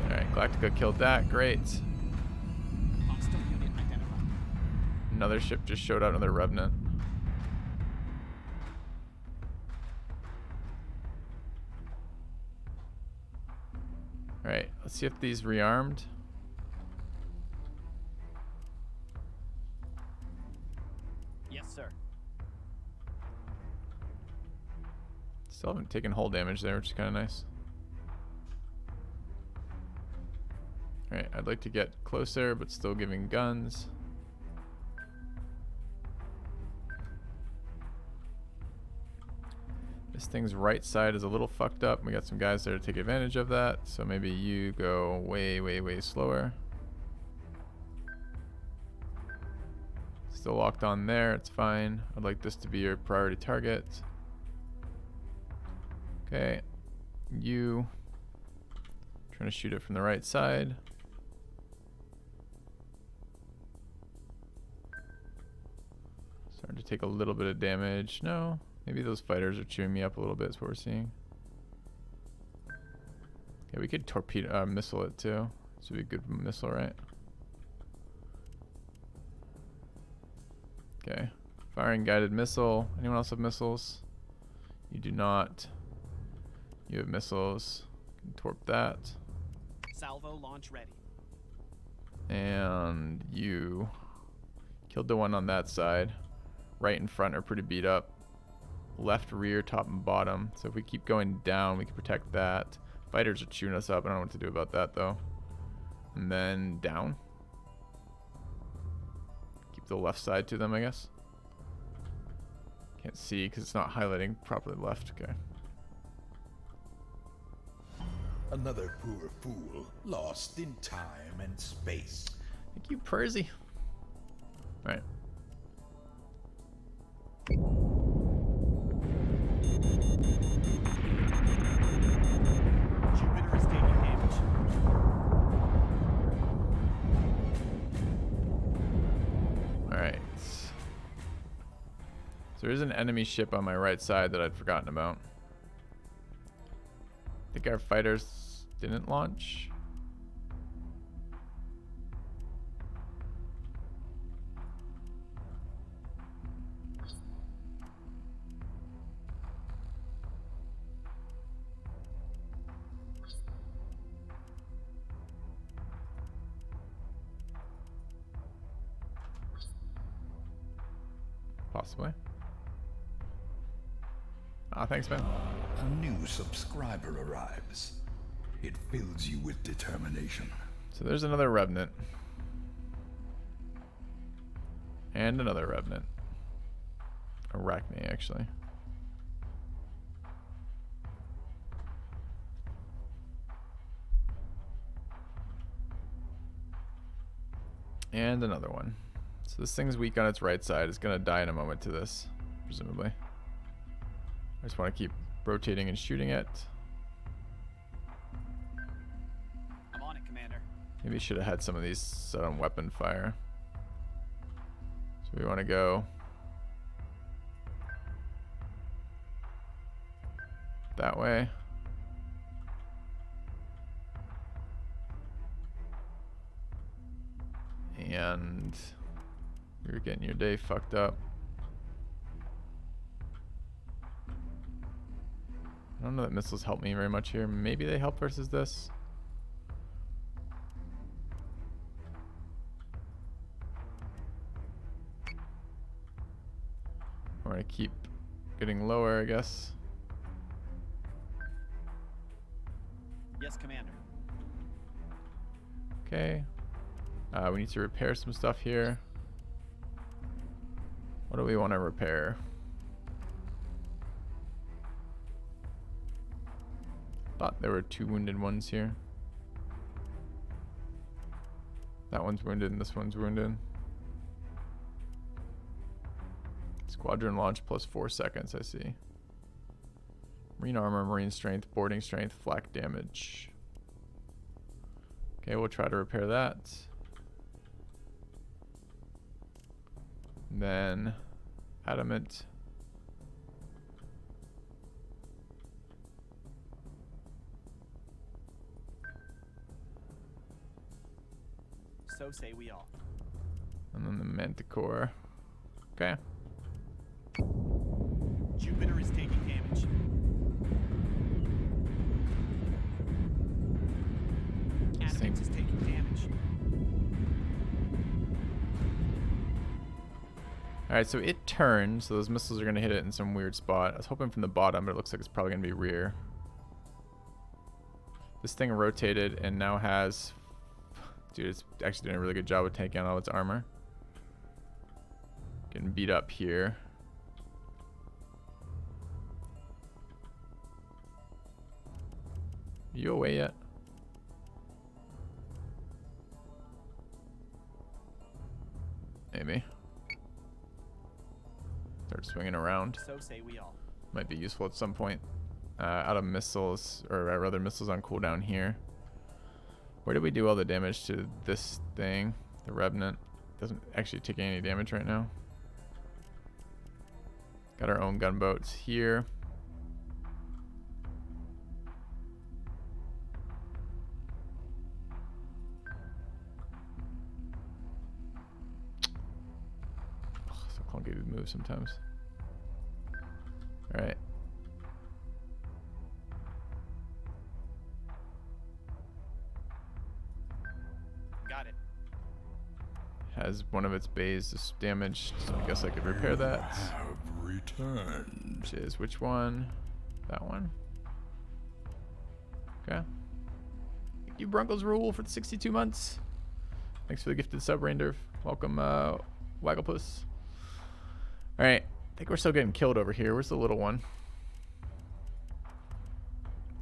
A: Alright, Galactica killed that. Great.
F: Hostile unit identified.
A: Another ship just showed out, another Revenant. Alright, let's see if these rearmed.
F: Yes, sir.
A: Still haven't taken hull damage there, which is kind of nice. Alright, I'd like to get closer, but still giving guns. This thing's right side is a little fucked up. We got some guys there to take advantage of that, so maybe you go way, way, way slower. Still locked on there, it's fine. I'd like this to be your priority target. Okay, you trying to shoot it from the right side. Starting to take a little bit of damage. No, maybe those fighters are chewing me up a little bit is what we're seeing. Yeah, we could torpedo, missile it too. This would be a good missile, right? Okay, firing guided missile. Anyone else have missiles? You do not. You have missiles. Can torp that.
I: Salvo launch ready.
A: And you killed the one on that side. Right and front are pretty beat up. Left, rear, top, and bottom. So if we keep going down, we can protect that. Fighters are chewing us up. I don't know what to do about that, though. And then down. Keep the left side to them, I guess. Can't see because it's not highlighting properly left. Okay.
H: Another poor fool, lost in time and space.
A: Thank you, Percy. All right.
I: Jupiter is taking damage.
A: All right. So there is an enemy ship on my right side that I'd forgotten about. I think our fighters didn't launch. Possibly. Ah, thanks, man.
H: A new subscriber arrives. It fills you with determination.
A: So there's another Revenant. And another Revenant. Arachne, actually. And another one. So this thing's weak on its right side. It's going to die in a moment to this, presumably. I just want to keep rotating and shooting it.
I: I'm on it, Commander.
A: Maybe should have had some of these set on weapon fire. So we want to go that way. And you're getting your day fucked up. I don't know that missiles help me very much here. Maybe they help versus this. I want to keep getting lower, I guess.
I: Yes, Commander.
A: Okay. We need to repair some stuff here. What do we want to repair? Thought there were 2 wounded ones here. That one's wounded and this one's wounded. Squadron launch plus 4 seconds, I see. Marine armor, marine strength, boarding strength, flak damage. Okay, we'll try to repair that. Then adamant.
I: So say we all.
A: And then the manticore. Okay.
I: Jupiter is taking damage. Adamant is taking damage.
A: Alright, so it turned, so those missiles are going to hit it in some weird spot. I was hoping from the bottom, but it looks like it's probably going to be rear. This thing rotated and now has... Dude, it's actually doing a really good job of taking out all its armor. Getting beat up here. Are you away yet? Maybe. Start swinging around.
I: So say we all.
A: Might be useful at some point. Out of missiles, or rather missiles on cooldown here. Where did we do all the damage to this thing? The Revenant. Doesn't actually take any damage right now. Got our own gunboats here. Oh, so clunky to move sometimes. Alright. as one of its bays is damaged, so I guess I could repair that.
H: Have returned.
A: Which is which one? That one. Okay. Thank you, Broncos Rule, for the 62 months. Thanks for the gifted sub, Reinderv. Welcome, Wagglepus. All right. I think we're still getting killed over here. Where's the little one?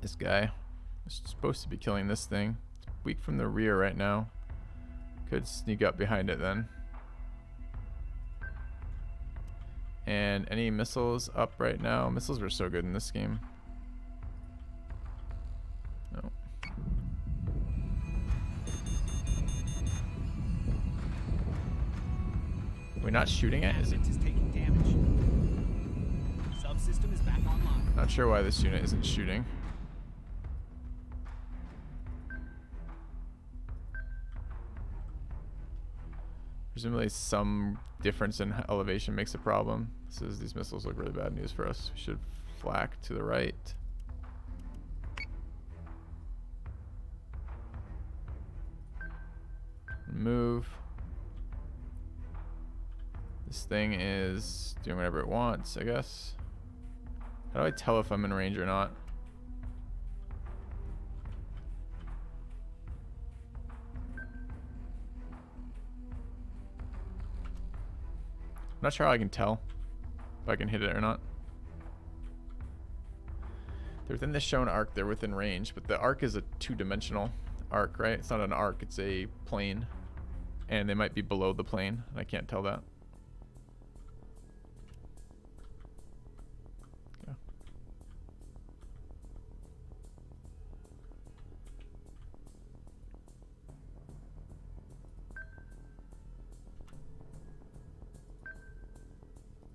A: This guy is supposed to be killing this thing. It's weak from the rear right now. Could sneak up behind it then. And any missiles up right now? Missiles were so good in this game. No. We're not shooting it? Is it?
I: Is taking damage. Subsystem is back online.
A: Not sure why this unit isn't shooting. Presumably some difference in elevation makes a problem. These missiles look really bad news for us. We should flak to the right. Move. This thing is doing whatever it wants, I guess. How do I tell if I'm in range or not? I'm not sure how I can tell if I can hit it or not. They're within the shown arc, they're within range, but the arc is a two-dimensional arc, right? It's not an arc, it's a plane. And they might be below the plane, and I can't tell that. Okay.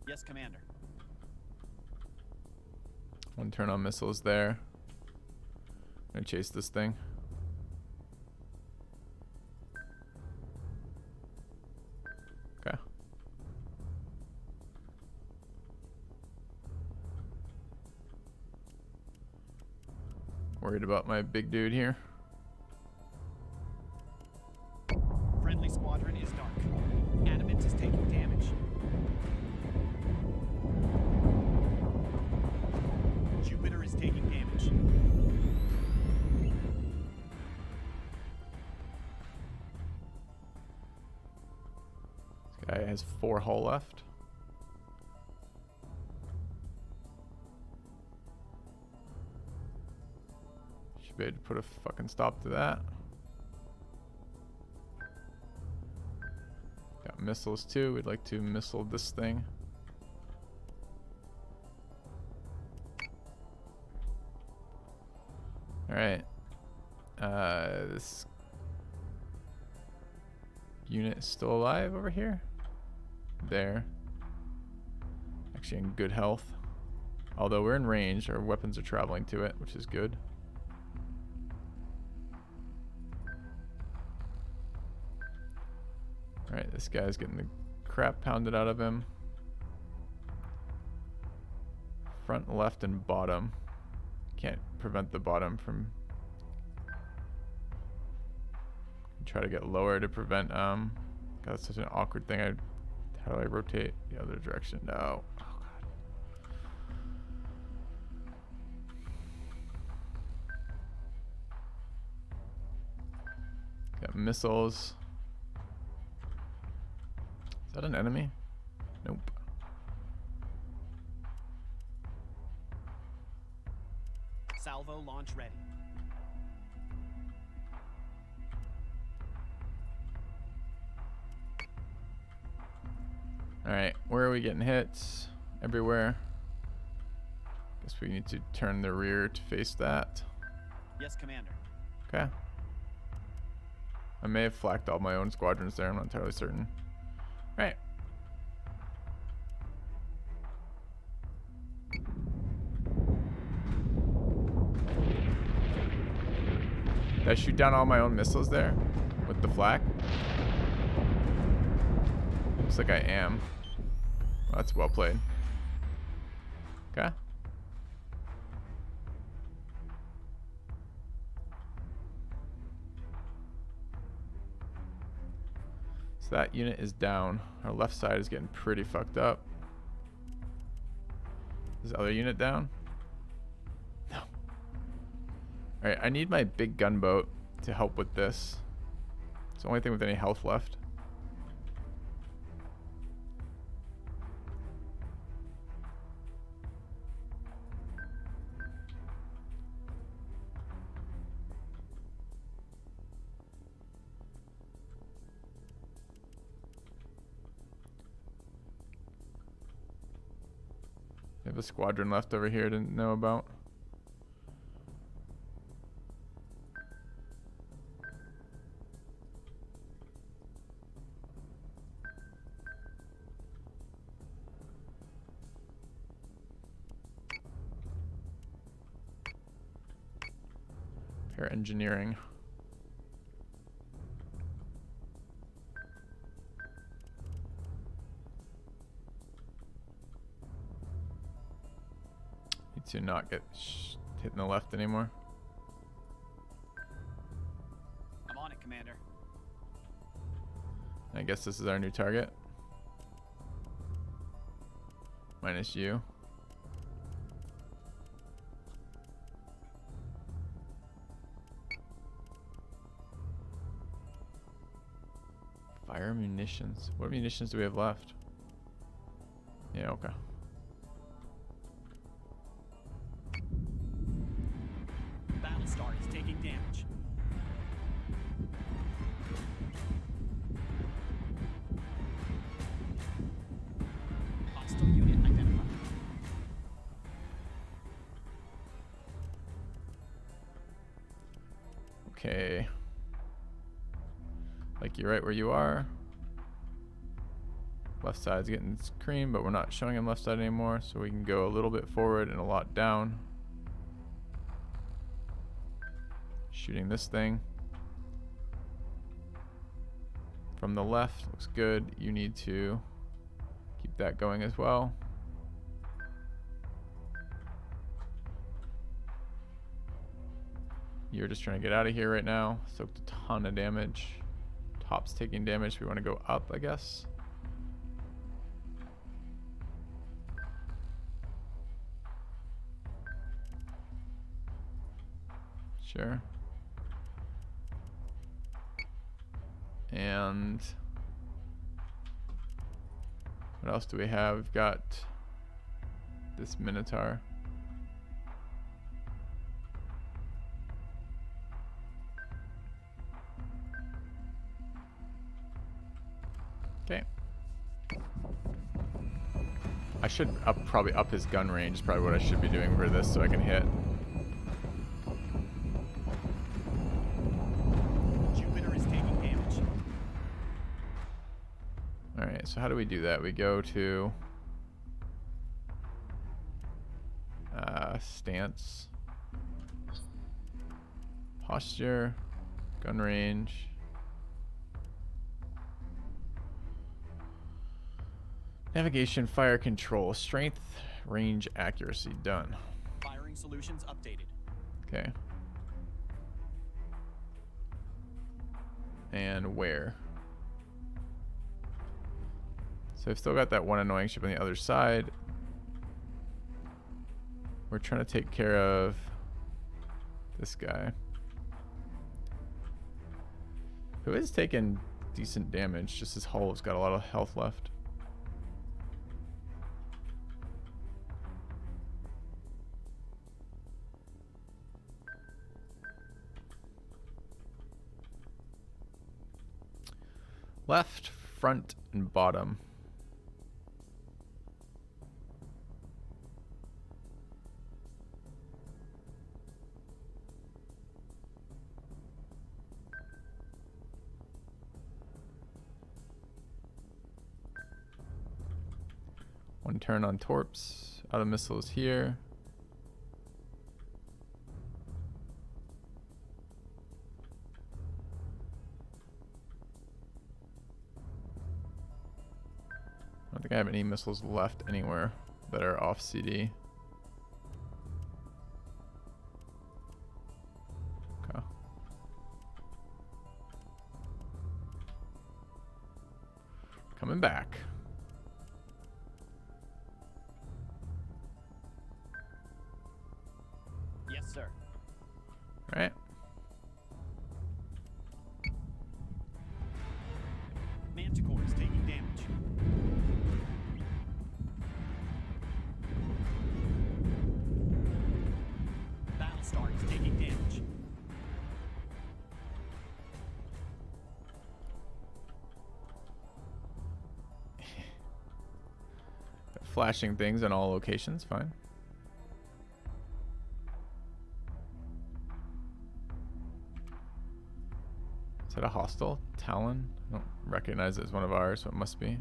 I: Yes, Commander.
A: One turn on missiles there. I'm gonna chase this thing. Okay. Worried about my big dude here.
I: Friendly squadron is dark. Adamant is taking damage. Jupiter is taking damage.
A: This guy has 4 hull left. Should be able to put a fucking stop to that. Got missiles too. We'd like to missile this thing. Alright. This unit is still alive over here. There. Actually in good health. Although we're in range, our weapons are traveling to it, which is good. Alright, this guy's getting the crap pounded out of him. Front, left, and bottom. Can't prevent the bottom from... Try to get lower to prevent... God, that's such an awkward thing. How do I rotate the other direction? No. Oh, God. Got missiles. Is that an enemy? Nope.
I: Salvo launch ready.
A: Alright, where are we getting hits? Everywhere. Guess we need to turn the rear to face that.
I: Yes, Commander.
A: Okay. I may have flacked all my own squadrons there, I'm not entirely certain. Alright. Did I shoot down all my own missiles there with the flak? Looks like I am. Well, that's well played. Okay. So that unit is down. Our left side is getting pretty fucked up. Is the other unit down? No. Alright, I need my big gunboat to help with this. It's the only thing with any health left. We have a squadron left over here I didn't know about. Pair engineering. Need to not get hit in the left anymore.
I: I'm on it, Commander.
A: I guess this is our new target. Minus you. Fire munitions. What munitions do we have left? Yeah, okay.
I: Battlestar is taking damage. Hostile unit identified.
A: Okay. Like you're right where you are. Left side's getting cream, but we're not showing him left side anymore, so we can go a little bit forward and a lot down. Shooting this thing. From the left, looks good. You need to keep that going as well. You're just trying to get out of here right now. Soaked a ton of damage. Top's taking damage. We want to go up, I guess. Sure. And what else do we have? We've got this Minotaur. Okay. I should probably up his gun range is probably what I should be doing for this so I can hit.
I: Jupiter is taking damage.
A: Alright, so how do we do that? We go to stance, posture, gun range. Navigation, fire control, strength, range, accuracy, done.
I: Firing solutions updated.
A: Okay. And where? So I've still got that one annoying ship on the other side. We're trying to take care of this guy, who is taking decent damage, just his hull has got a lot of health left. Left, front, and bottom. One turn on torps. Auto missiles here. I don't think I have any missiles left anywhere that are off CD. Okay. coming back.
I: Yes, sir.
A: All right.
I: Manticore is taking damage. Battlestar is taking damage.
A: Flashing things in all locations, fine. Is that a hostile? Talon? I don't recognize it as one of ours, so it must be.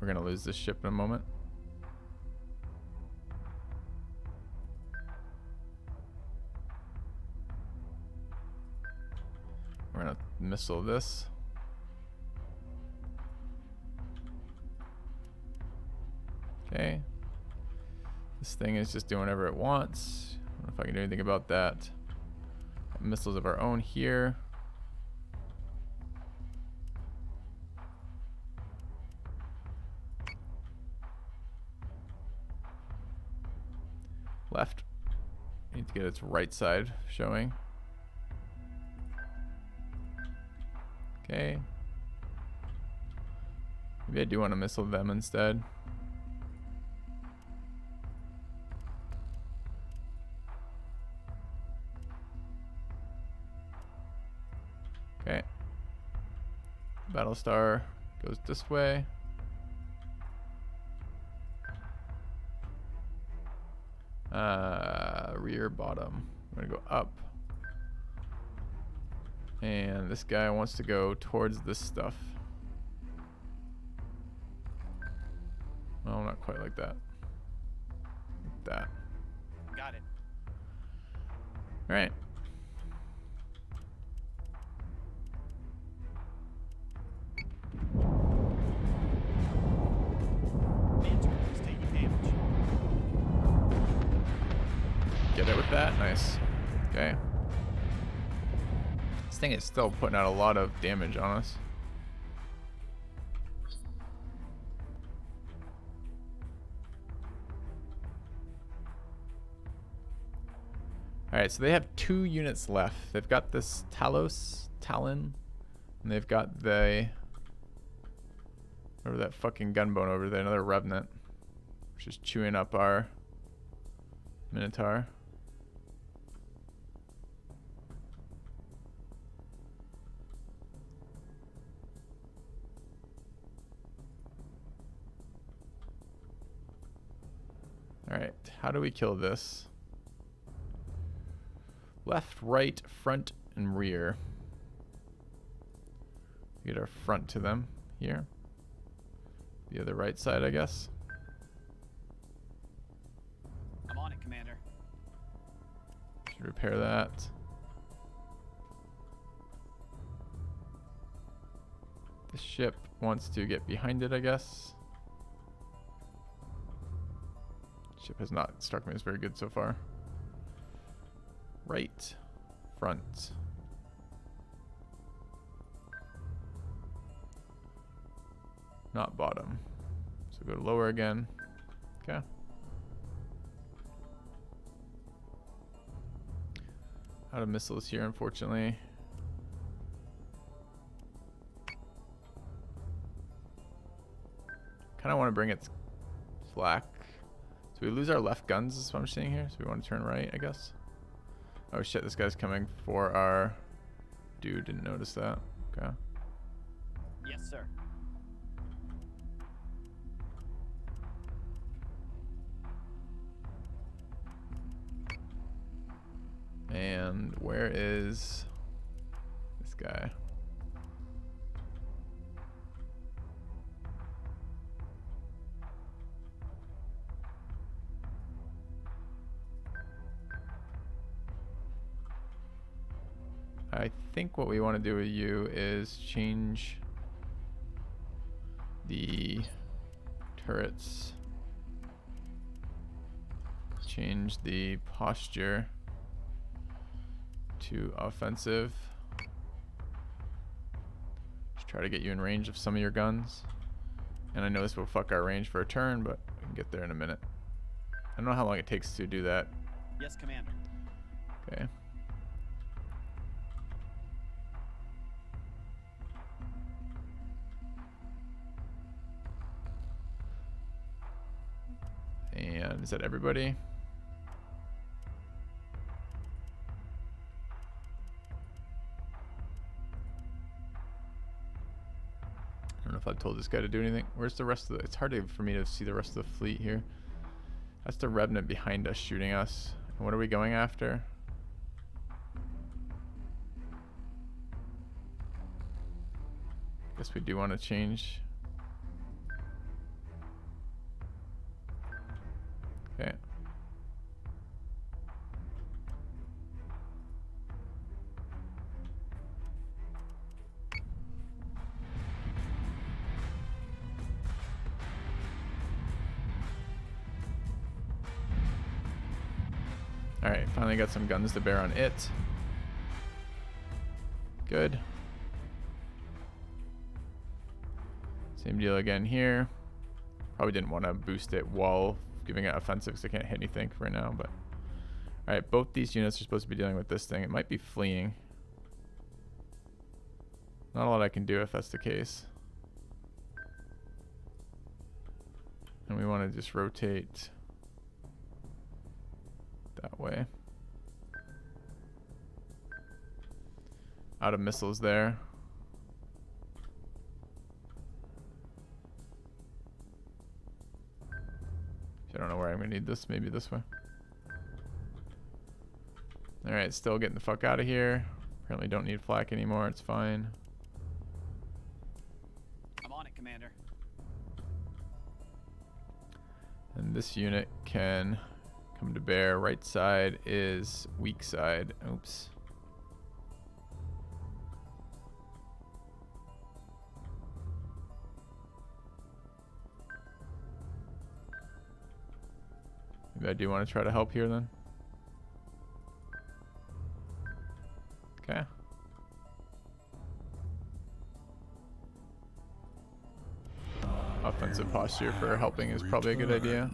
A: We're gonna lose this ship in a moment. We're gonna missile this. Okay. This thing is just doing whatever it wants. I don't know if I can do anything about that. Missiles of our own here. Left. Need to get its right side showing. Okay. Maybe I do want to missile them instead. Okay. Battlestar goes this way. Rear bottom. I'm gonna go up. And this guy wants to go towards this stuff. Well, not quite like that. Like that.
I: Got it.
A: All right.
I: Manticore is taking damage.
A: Get it with that. Nice. Okay. This thing is still putting out a lot of damage on us. Alright, so they have 2 units left. They've got this Talon, and they've got the... whatever that fucking gunboat over there, another Revenant. Which is chewing up our Minotaur. Alright, how do we kill this? Left, right, front, and rear. Get our front to them here. The other right side, I guess.
I: I'm on it, Commander.
A: Should repair that. The ship wants to get behind it, I guess. Ship has not struck me as very good so far. Right, front. Not bottom. So go to lower again. Okay. Out of missiles here, unfortunately. Kind of want to bring its flak. So we lose our left guns, is what I'm seeing here. So we want to turn right, I guess. Oh shit, this guy's coming for our dude. Didn't notice that. Okay.
I: Yes, sir.
A: And where is this guy? I think what we want to do with you is change the turrets, change the posture to offensive. Try to get you in range of some of your guns. And I know this will fuck our range for a turn, but we can get there in a minute. I don't know how long it takes to do that.
I: Yes, Commander.
A: Okay. And is that everybody? I don't know if I've told this guy to do anything. Where's the rest of the... It's hard for me to see the rest of the fleet here. That's the Revenant behind us shooting us. And what are we going after? Guess we do want to change. Okay. Alright, finally got some guns to bear on it. Good. Same deal again here. Probably didn't want to boost it while giving it offensive because I can't hit anything right now, but alright, both these units are supposed to be dealing with this thing. It might be fleeing. Not a lot I can do if that's the case. And we want to just rotate that way. Out of missiles there. I don't know where I'm gonna need this. Maybe this way. Alright, still getting the fuck out of here. Apparently don't need flak anymore. It's fine.
I: I'm on it, Commander.
A: And this unit can come to bear. Right side is weak side. Oops. Maybe I do want to try to help here then. Okay. Offensive posture for helping is probably a good idea.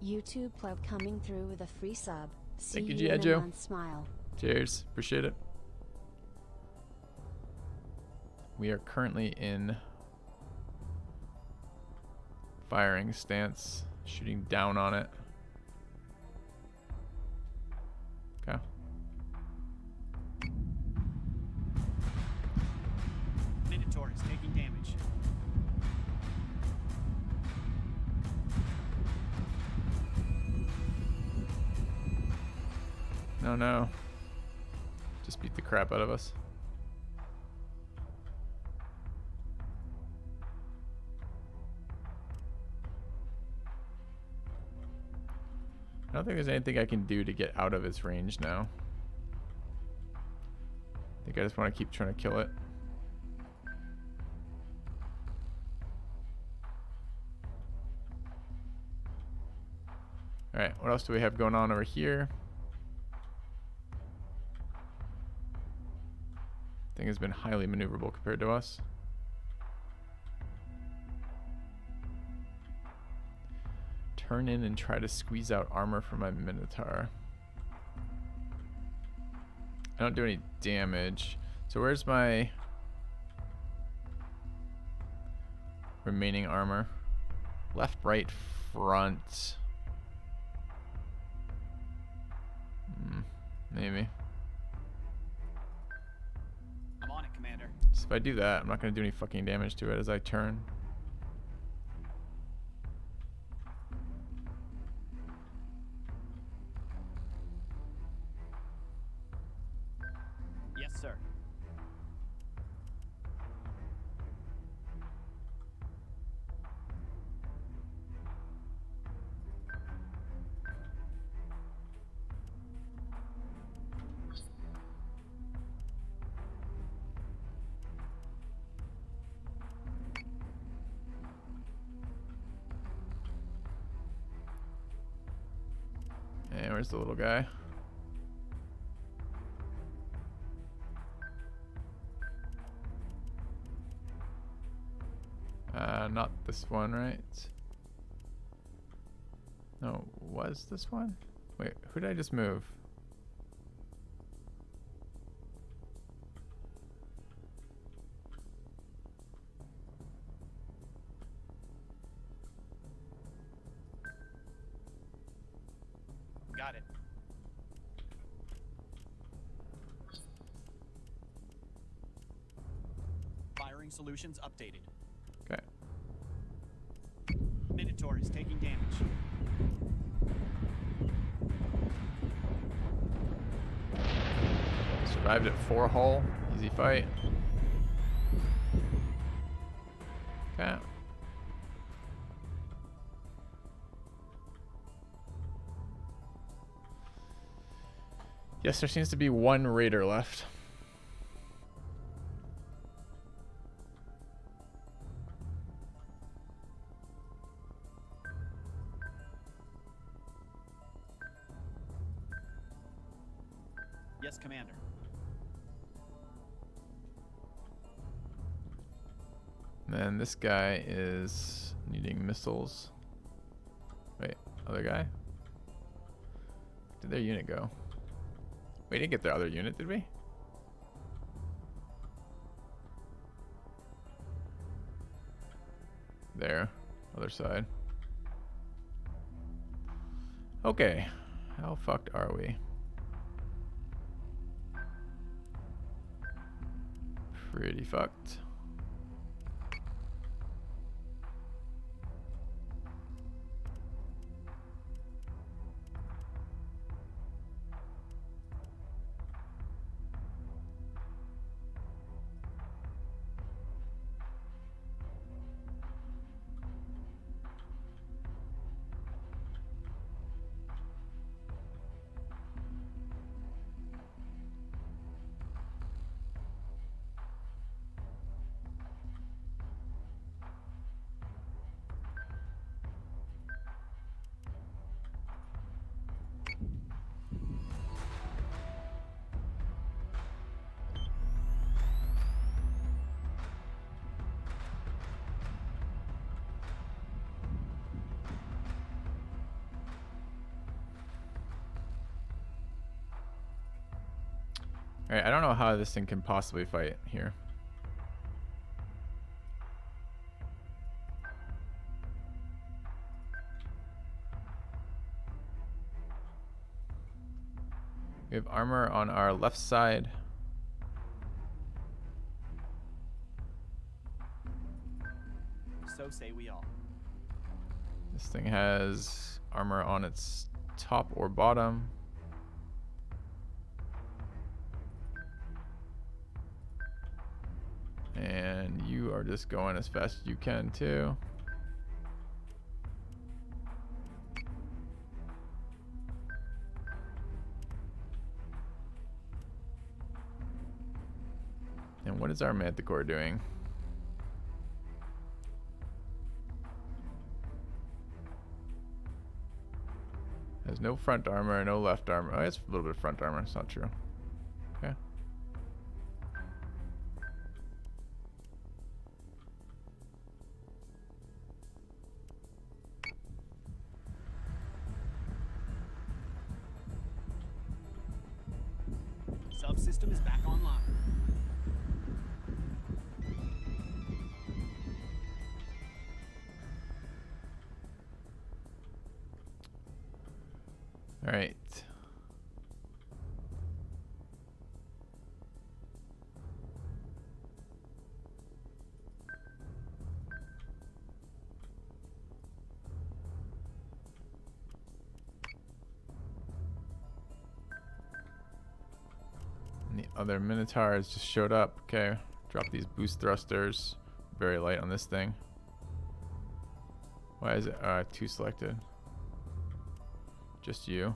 K: YouTube Pleb coming through with a free sub.
A: Thank you, G.I. Joe.
K: Smile.
A: Cheers. Appreciate it. We are currently in firing stance, shooting down on it. Okay.
I: Minotaur is taking damage.
A: No, no. Just beat the crap out of us. I don't think there's anything I can do to get out of its range now. I think I just want to keep trying to kill it. Alright, what else do we have going on over here? Thing has been highly maneuverable compared to us. Turn in and try to squeeze out armor from my Minotaur. I don't do any damage. So where's my remaining armor? Left, right, front. Maybe.
I: I'm on it, Commander.
A: So if I do that, I'm not going to do any fucking damage to it as I turn.
I: Yes, sir.
A: And where's the little guy? this one, right? No, was this one? Wait, who did I just move?
I: Got it. Firing solutions updated.
A: Okay.
I: Minotaur is taking damage.
A: Survived at 4 hull. Easy fight. Okay. Yes, there seems to be one raider left.
I: Yes, Commander.
A: And then this guy is needing missiles. Wait, other guy? Where did their unit go? We didn't get their other unit, did we? There, other side. Okay, how fucked are we? Pretty fucked. Alright, I don't know how this thing can possibly fight here. We have armor on our left side.
I: So say we all.
A: This thing has armor on its top or bottom. And you are just going as fast as you can too. And what is our Manticore doing? Has no front armor, no left armor. Oh, it's a little bit of front armor. It's not true. Okay.
I: Subsystem is back online.
A: All right. And the other Minotaurs just showed up. Okay, drop these boost thrusters. Very light on this thing. Why is it 2 selected? Just you.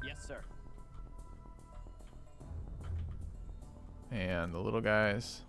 I: Yes, sir.
A: And the little guys.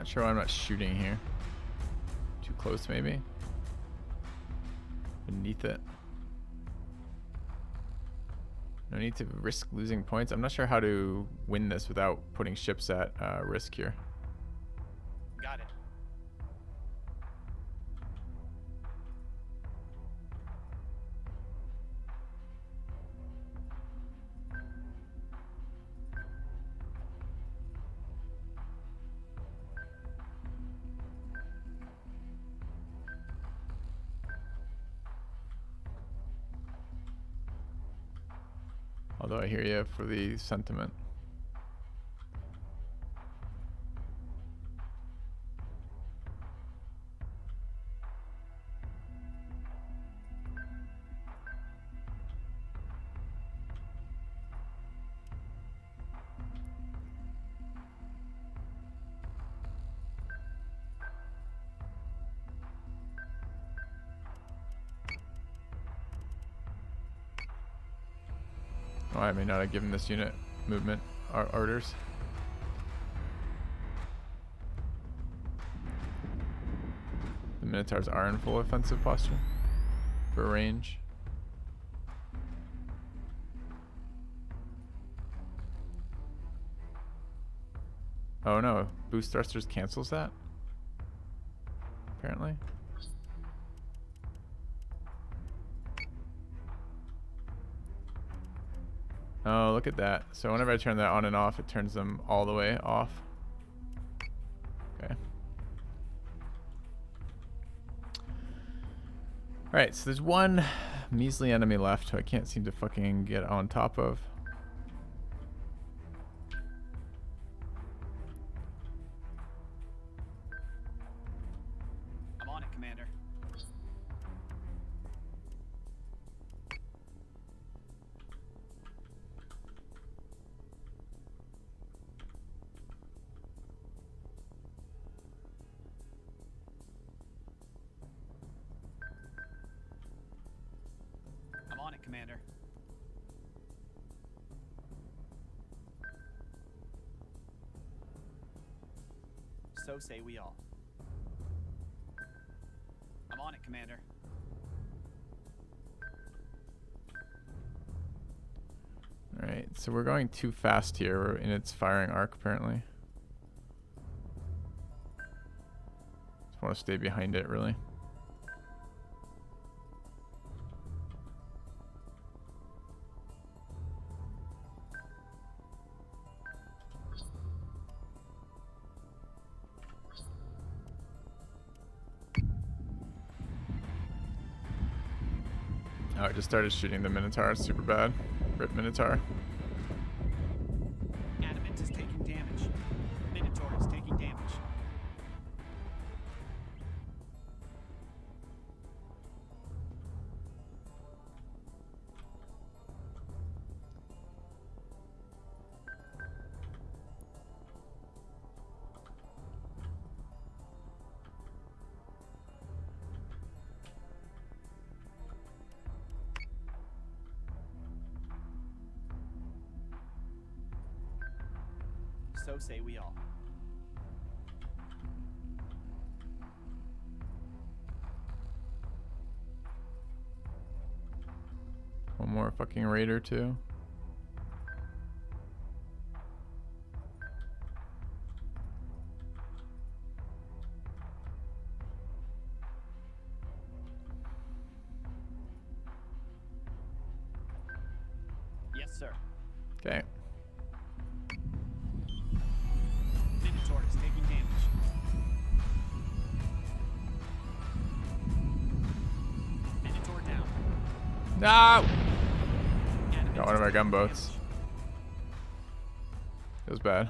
A: Not sure why I'm not shooting here. Too close, maybe? Beneath it. No need to risk losing points. I'm not sure how to win this without putting ships at risk here.
I: Got it.
A: Although I hear you for the sentiment. Oh, I may not have given this unit movement orders. The Minotaurs are in full offensive posture for range. Oh no, boost thrusters cancels that? Apparently. Oh, look at that. So whenever I turn that on and off, it turns them all the way off. Okay. Alright, so there's one measly enemy left who I can't seem to fucking get on top of.
I: I'm on it, Commander. I'm on it, Commander. So say we all. I'm on it, Commander.
A: Alright, so we're going too fast here. We're in its firing arc, apparently. Just want to stay behind it, really. Oh, I just started shooting the Minotaur. Super bad. Rip Minotaur.
I: Adamant is taking damage. Minotaur is taking damage. So say we all.
A: One more fucking raider too.
I: Yes, sir.
A: Okay.
I: Minotaur is taking damage. Minotaur down.
A: No!
I: Adamant
A: Got one of our
I: is taking
A: gunboats.
I: damage.
A: It was bad.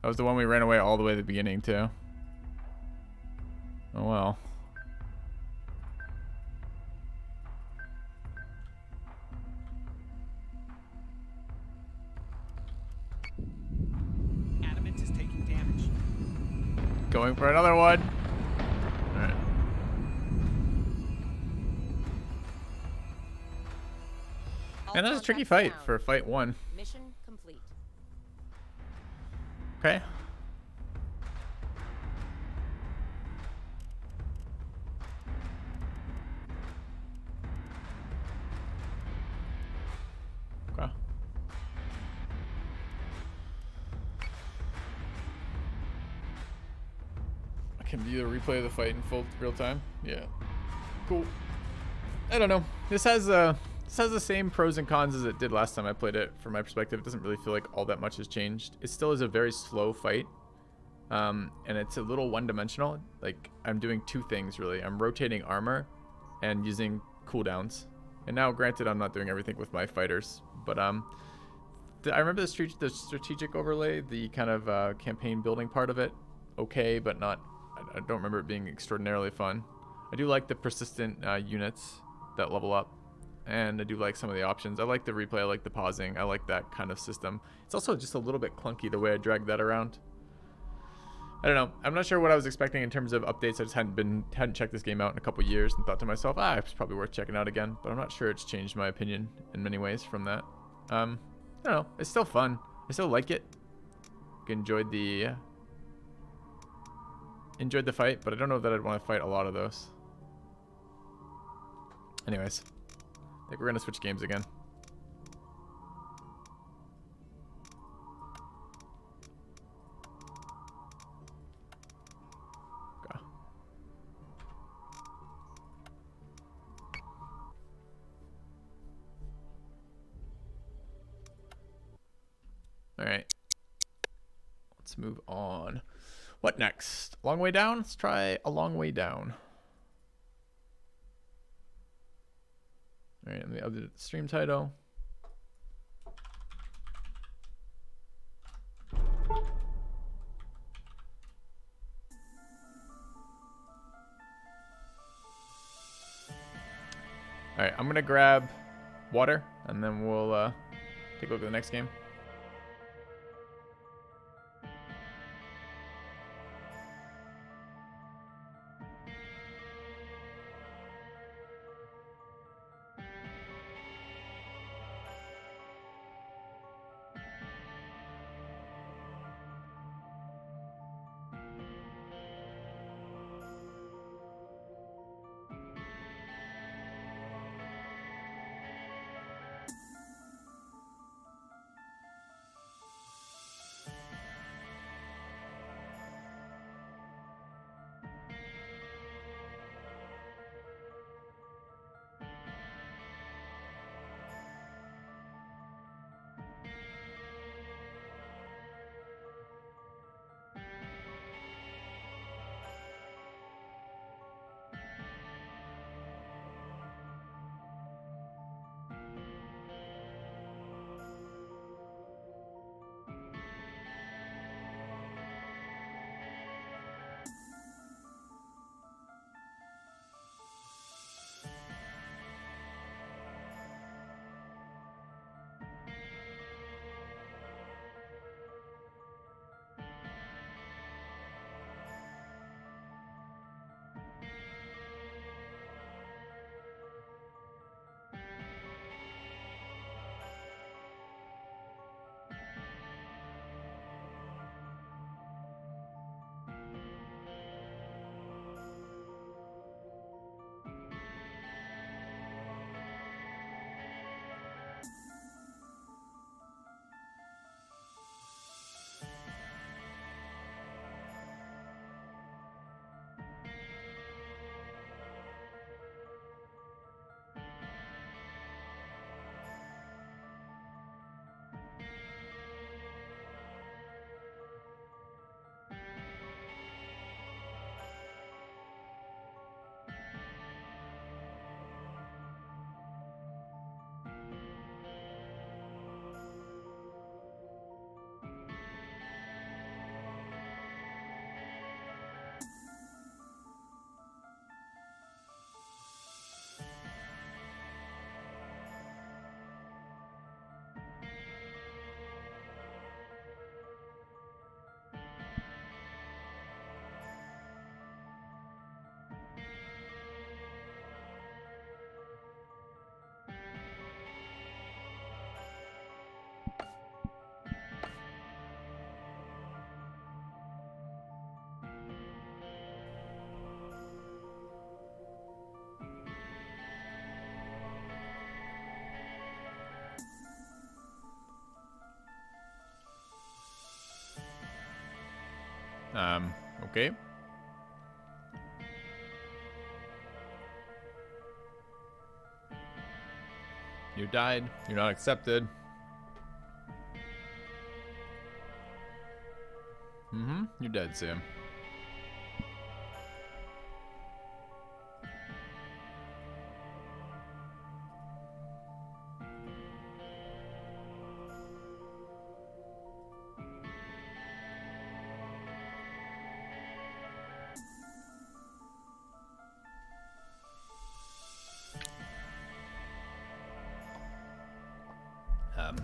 A: That was the one we ran away all the way to the beginning too. Oh well.
I: Adamant is taking damage.
A: Going for another one. Alright. And that was a tricky fight for fight one.
B: Mission complete.
A: Okay. Can view the replay of the fight in full real time. Yeah. Cool. I don't know. This has the same pros and cons as it did last time I played it. From my perspective, it doesn't really feel like all that much has changed. It still is a very slow fight. And it's a little one-dimensional. Like, I'm doing two things, really. I'm rotating armor and using cooldowns. And now, granted, I'm not doing everything with my fighters. But I remember the strategic overlay, the kind of campaign building part of it. Okay, but not... I don't remember it being extraordinarily fun. I do like the persistent units that level up. And I do like some of the options. I like the replay. I like the pausing. I like that kind of system. It's also just a little bit clunky the way I drag that around. I don't know. I'm not sure what I was expecting in terms of updates. I just hadn't checked this game out in a couple years and thought to myself, it's probably worth checking out again. But I'm not sure it's changed my opinion in many ways from that. I don't know. It's still fun. I still like it. Enjoyed the fight, but I don't know that I'd want to fight a lot of those. Anyways, I think we're gonna switch games again. All right, let's move on. What next? Long way down? Let's try a long way down. All right, let me update the stream title. All right, I'm gonna grab water and then we'll take a look at the next game. Okay. You died. You're not accepted. You're dead, Sam.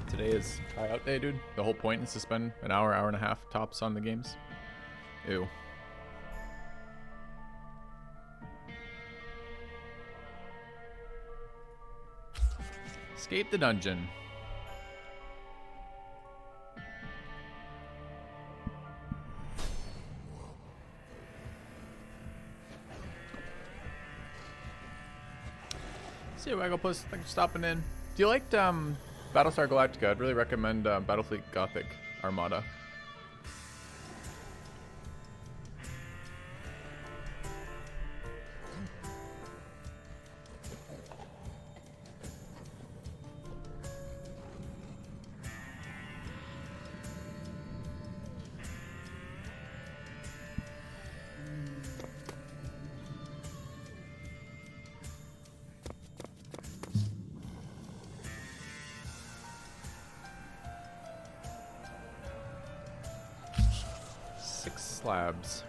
A: Today is tryout day, dude. The whole point is to spend an hour, hour and a half tops on the games. Ew. Escape the dungeon. See you, Wagglepuss. Thanks for stopping in. If you liked Battlestar Galactica, I'd really recommend Battlefleet Gothic Armada. Slabs.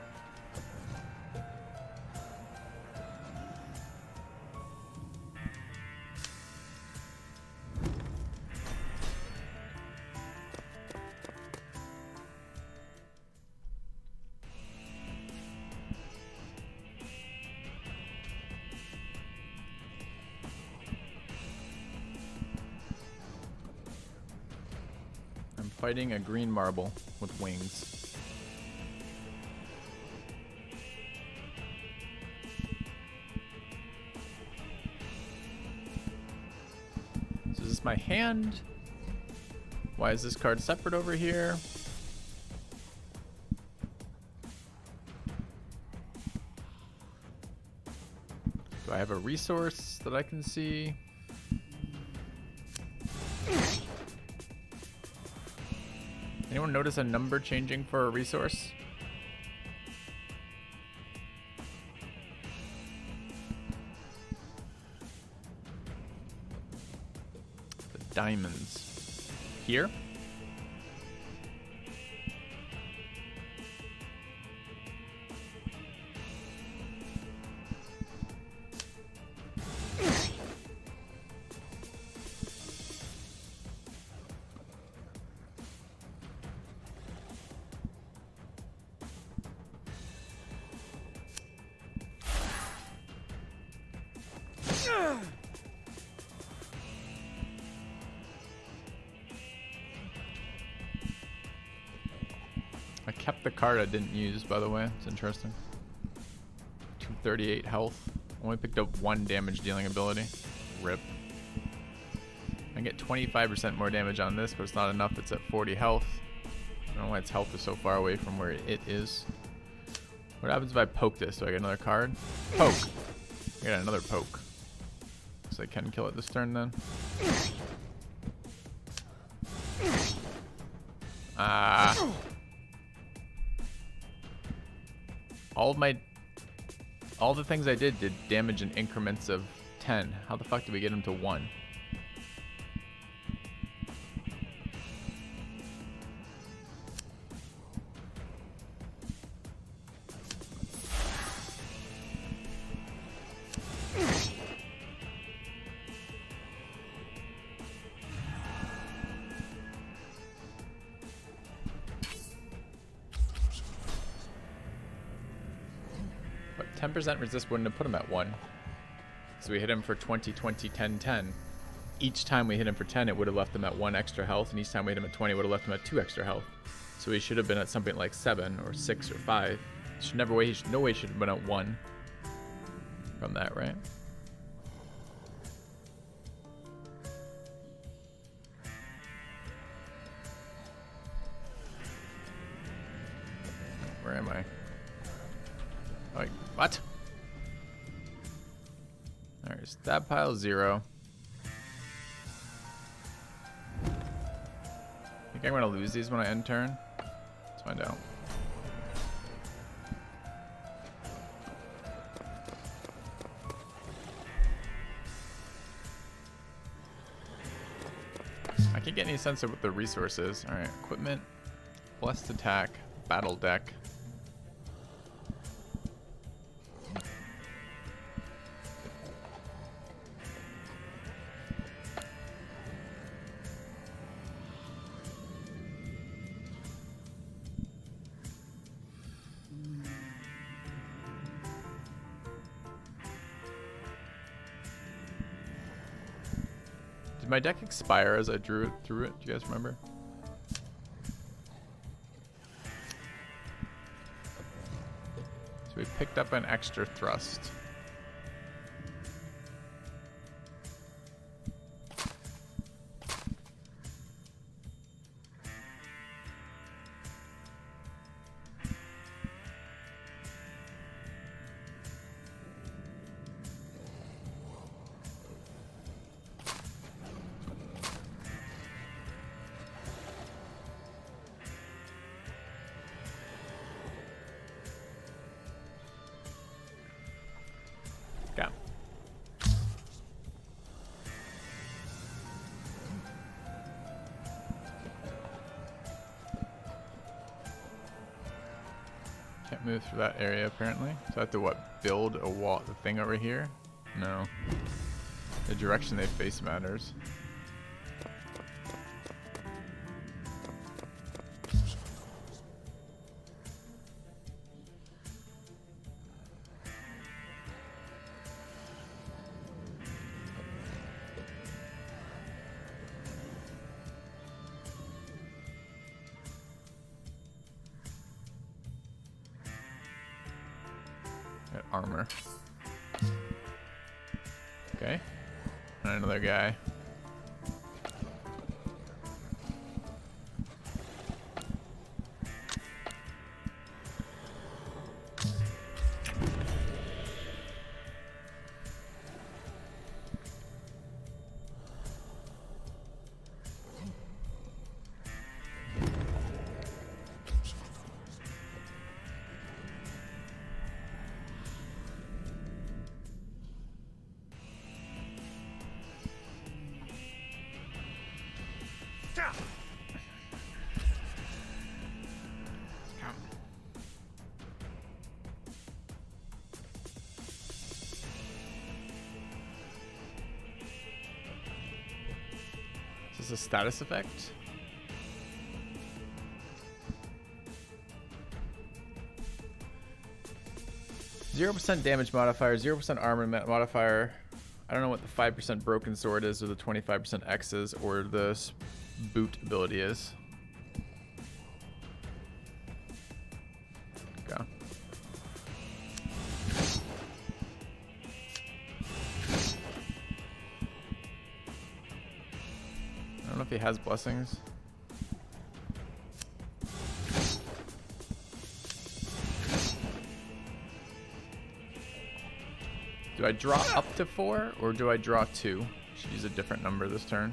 A: I'm fighting a green marble with wings. My hand. Why is this card separate over here? Do I have a resource that I can see? Anyone notice a number changing for a resource? Diamonds. Here? I kept the card I didn't use, by the way. It's interesting. 238 health. Only picked up 1 damage dealing ability. Rip. I get 25% more damage on this, but it's not enough. It's at 40 health. I don't know why its health is so far away from where it is. What happens if I poke this? Do I get another card? Poke. I get another poke. So I can kill it this turn then. All the things I did damage in increments of 10. How the fuck did we get him to 1? But 10% resist wouldn't have put him at 1. So we hit him for 20, 20, 10, 10. Each time we hit him for 10, it would have left him at 1 extra health, and each time we hit him at 20, it would have left him at 2 extra health. So he should have been at something like 7 or 6 or 5. No way he should have been at 1 from that, right? Where am I? Like, what? Alright, stab pile 0. think I'm gonna lose these when I end turn. Let's find out. I can't get any sense of what the resource is. Alright, equipment, blessed attack, battle deck. Did my deck expire as I drew it through it? Do you guys remember? So we picked up an extra thrust. Okay. Can't move through that area apparently. So I have to what? Build a wall, the thing over here? No. The direction they face matters. Got armor. Okay. And another guy. Is this a status effect? %0 damage modifier, 0% armor modifier. I don't know what the 5% broken sword is, or the 25% X is, or the boot ability is. Go. I don't know if he has blessings. Do I draw up to 4 or do I draw 2? Should use a different number this turn.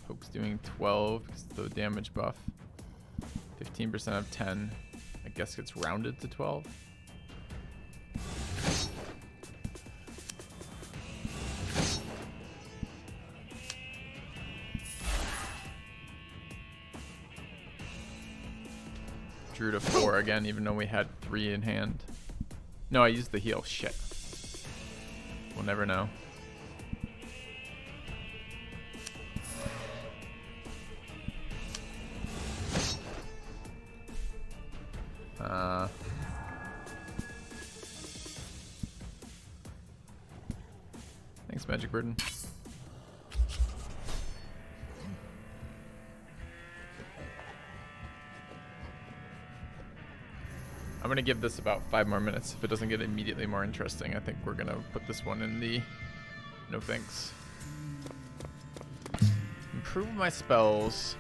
A: Poke's doing 12 because the damage buff. 15% of 10. I guess gets rounded to 12. Drew to 4 again, even though we had 3 in hand. No, I used the heal. Shit. We'll never know. Thanks, Magic Burden. I'm gonna give this about 5 more minutes. If it doesn't get immediately more interesting, I think we're gonna put this one in the no thanks. Improve my spells.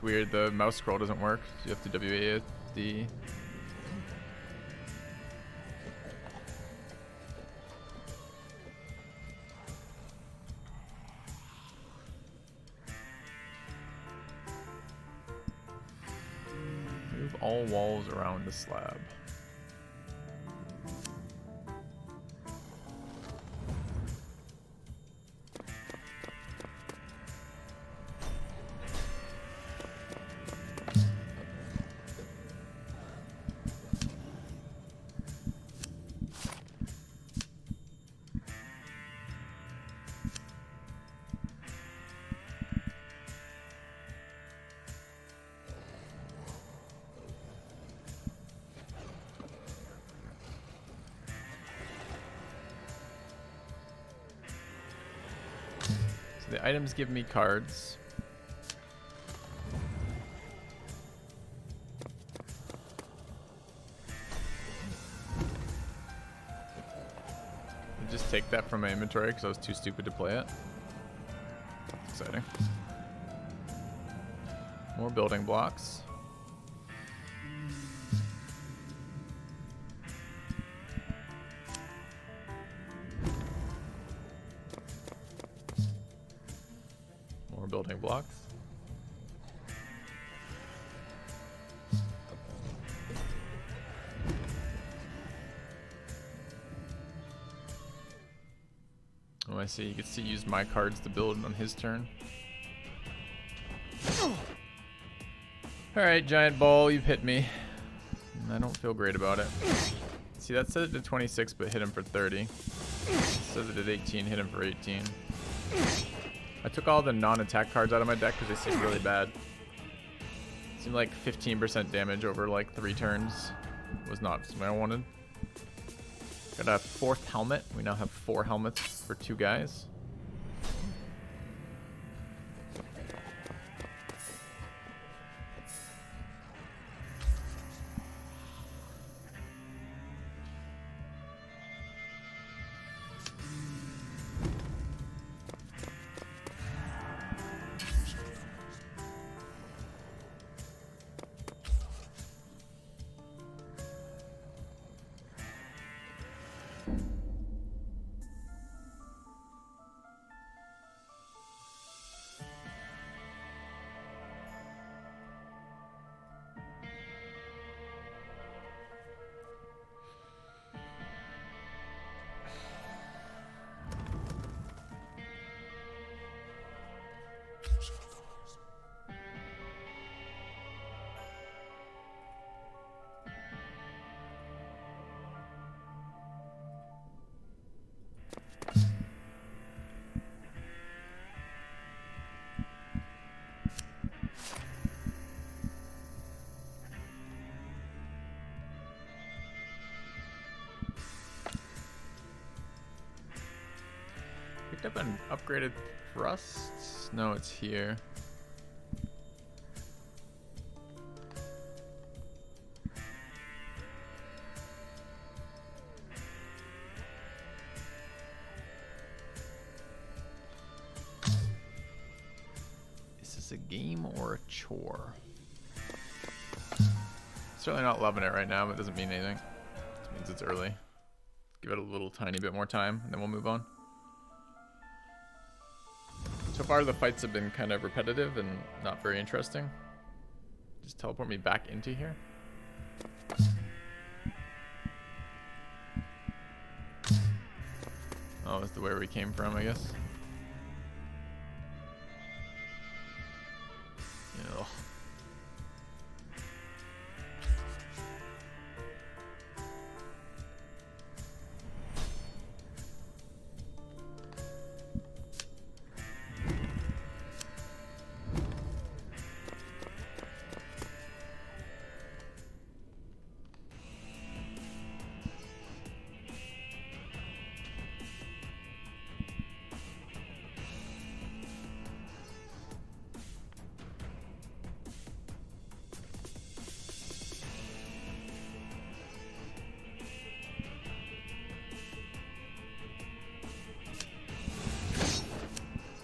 A: It's weird, the mouse scroll doesn't work. So you have to WASD. Move all walls around the slab. The items give me cards. I just take that from my inventory because I was too stupid to play it. That's exciting. More building blocks. Building blocks. Oh, I see. You can see use my cards to build on his turn. Alright, giant ball, you've hit me. I don't feel great about it. See, that said it did 26, but hit him for 30. It says it did 18, hit him for 18. I took all the non-attack cards out of my deck because they seemed really bad. Seemed like 15% damage over like 3 turns. Was not something I wanted. Got a 4th helmet. We now have 4 helmets for 2 guys. Picked up an upgraded thrust? No, it's here. Is this a game or a chore? Certainly not loving it right now, but it doesn't mean anything. It means it's early. Give it a little tiny bit more time, and then we'll move on. So far, the fights have been kind of repetitive and not very interesting. Just teleport me back into here. Oh, that's the way we came from, I guess. Ugh.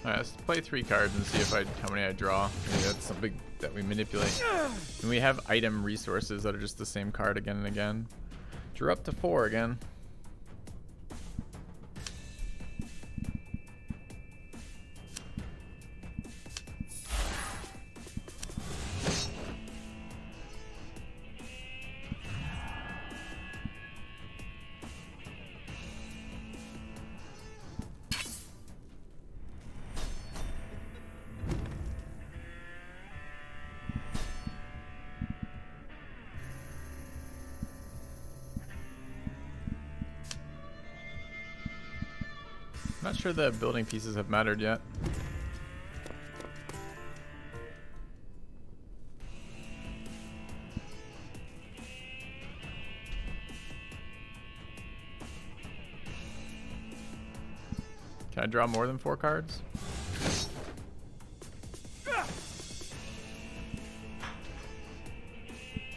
A: Alright, let's play 3 cards and see if how many I draw. Maybe that's something that we manipulate. And we have item resources that are just the same card again and again. Drew up to 4 again. Not sure the building pieces have mattered yet. Can I draw more than 4 cards?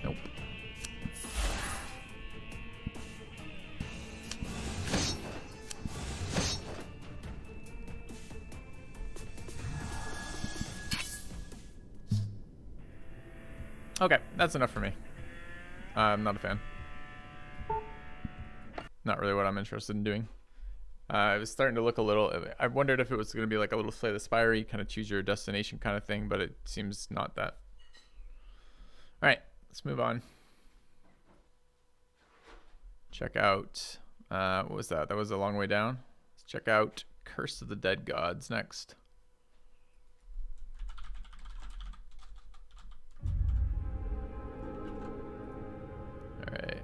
A: Nope. Okay, that's enough for me. I'm not a fan. Not really what I'm interested in doing. I was starting to look a little... I wondered if it was going to be like a little Slay the Spire, kind of choose your destination kind of thing, but it seems not that. Alright, let's move on. Check out... what was that? That was a long way down. Let's check out Curse of the Dead Gods next. Alright.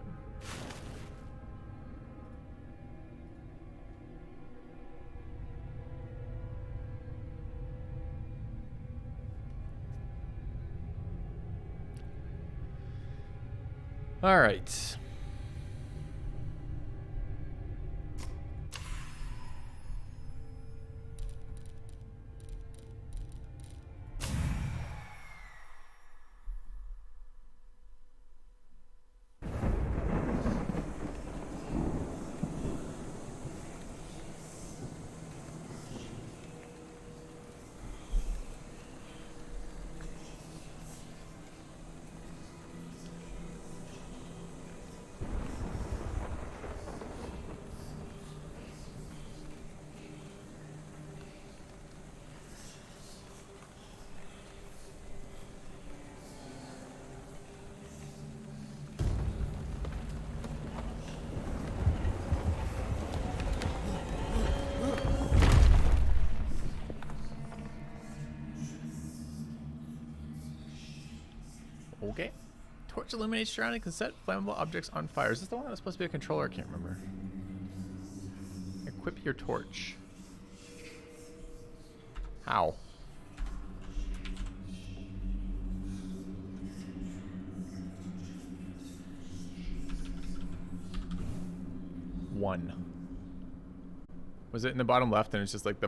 A: Alright. Okay. Torch illuminates surroundings and set flammable objects on fire. Is this the one that was supposed to be a controller? I can't remember. Equip your torch. How? One. Was it in the bottom left and it's just like the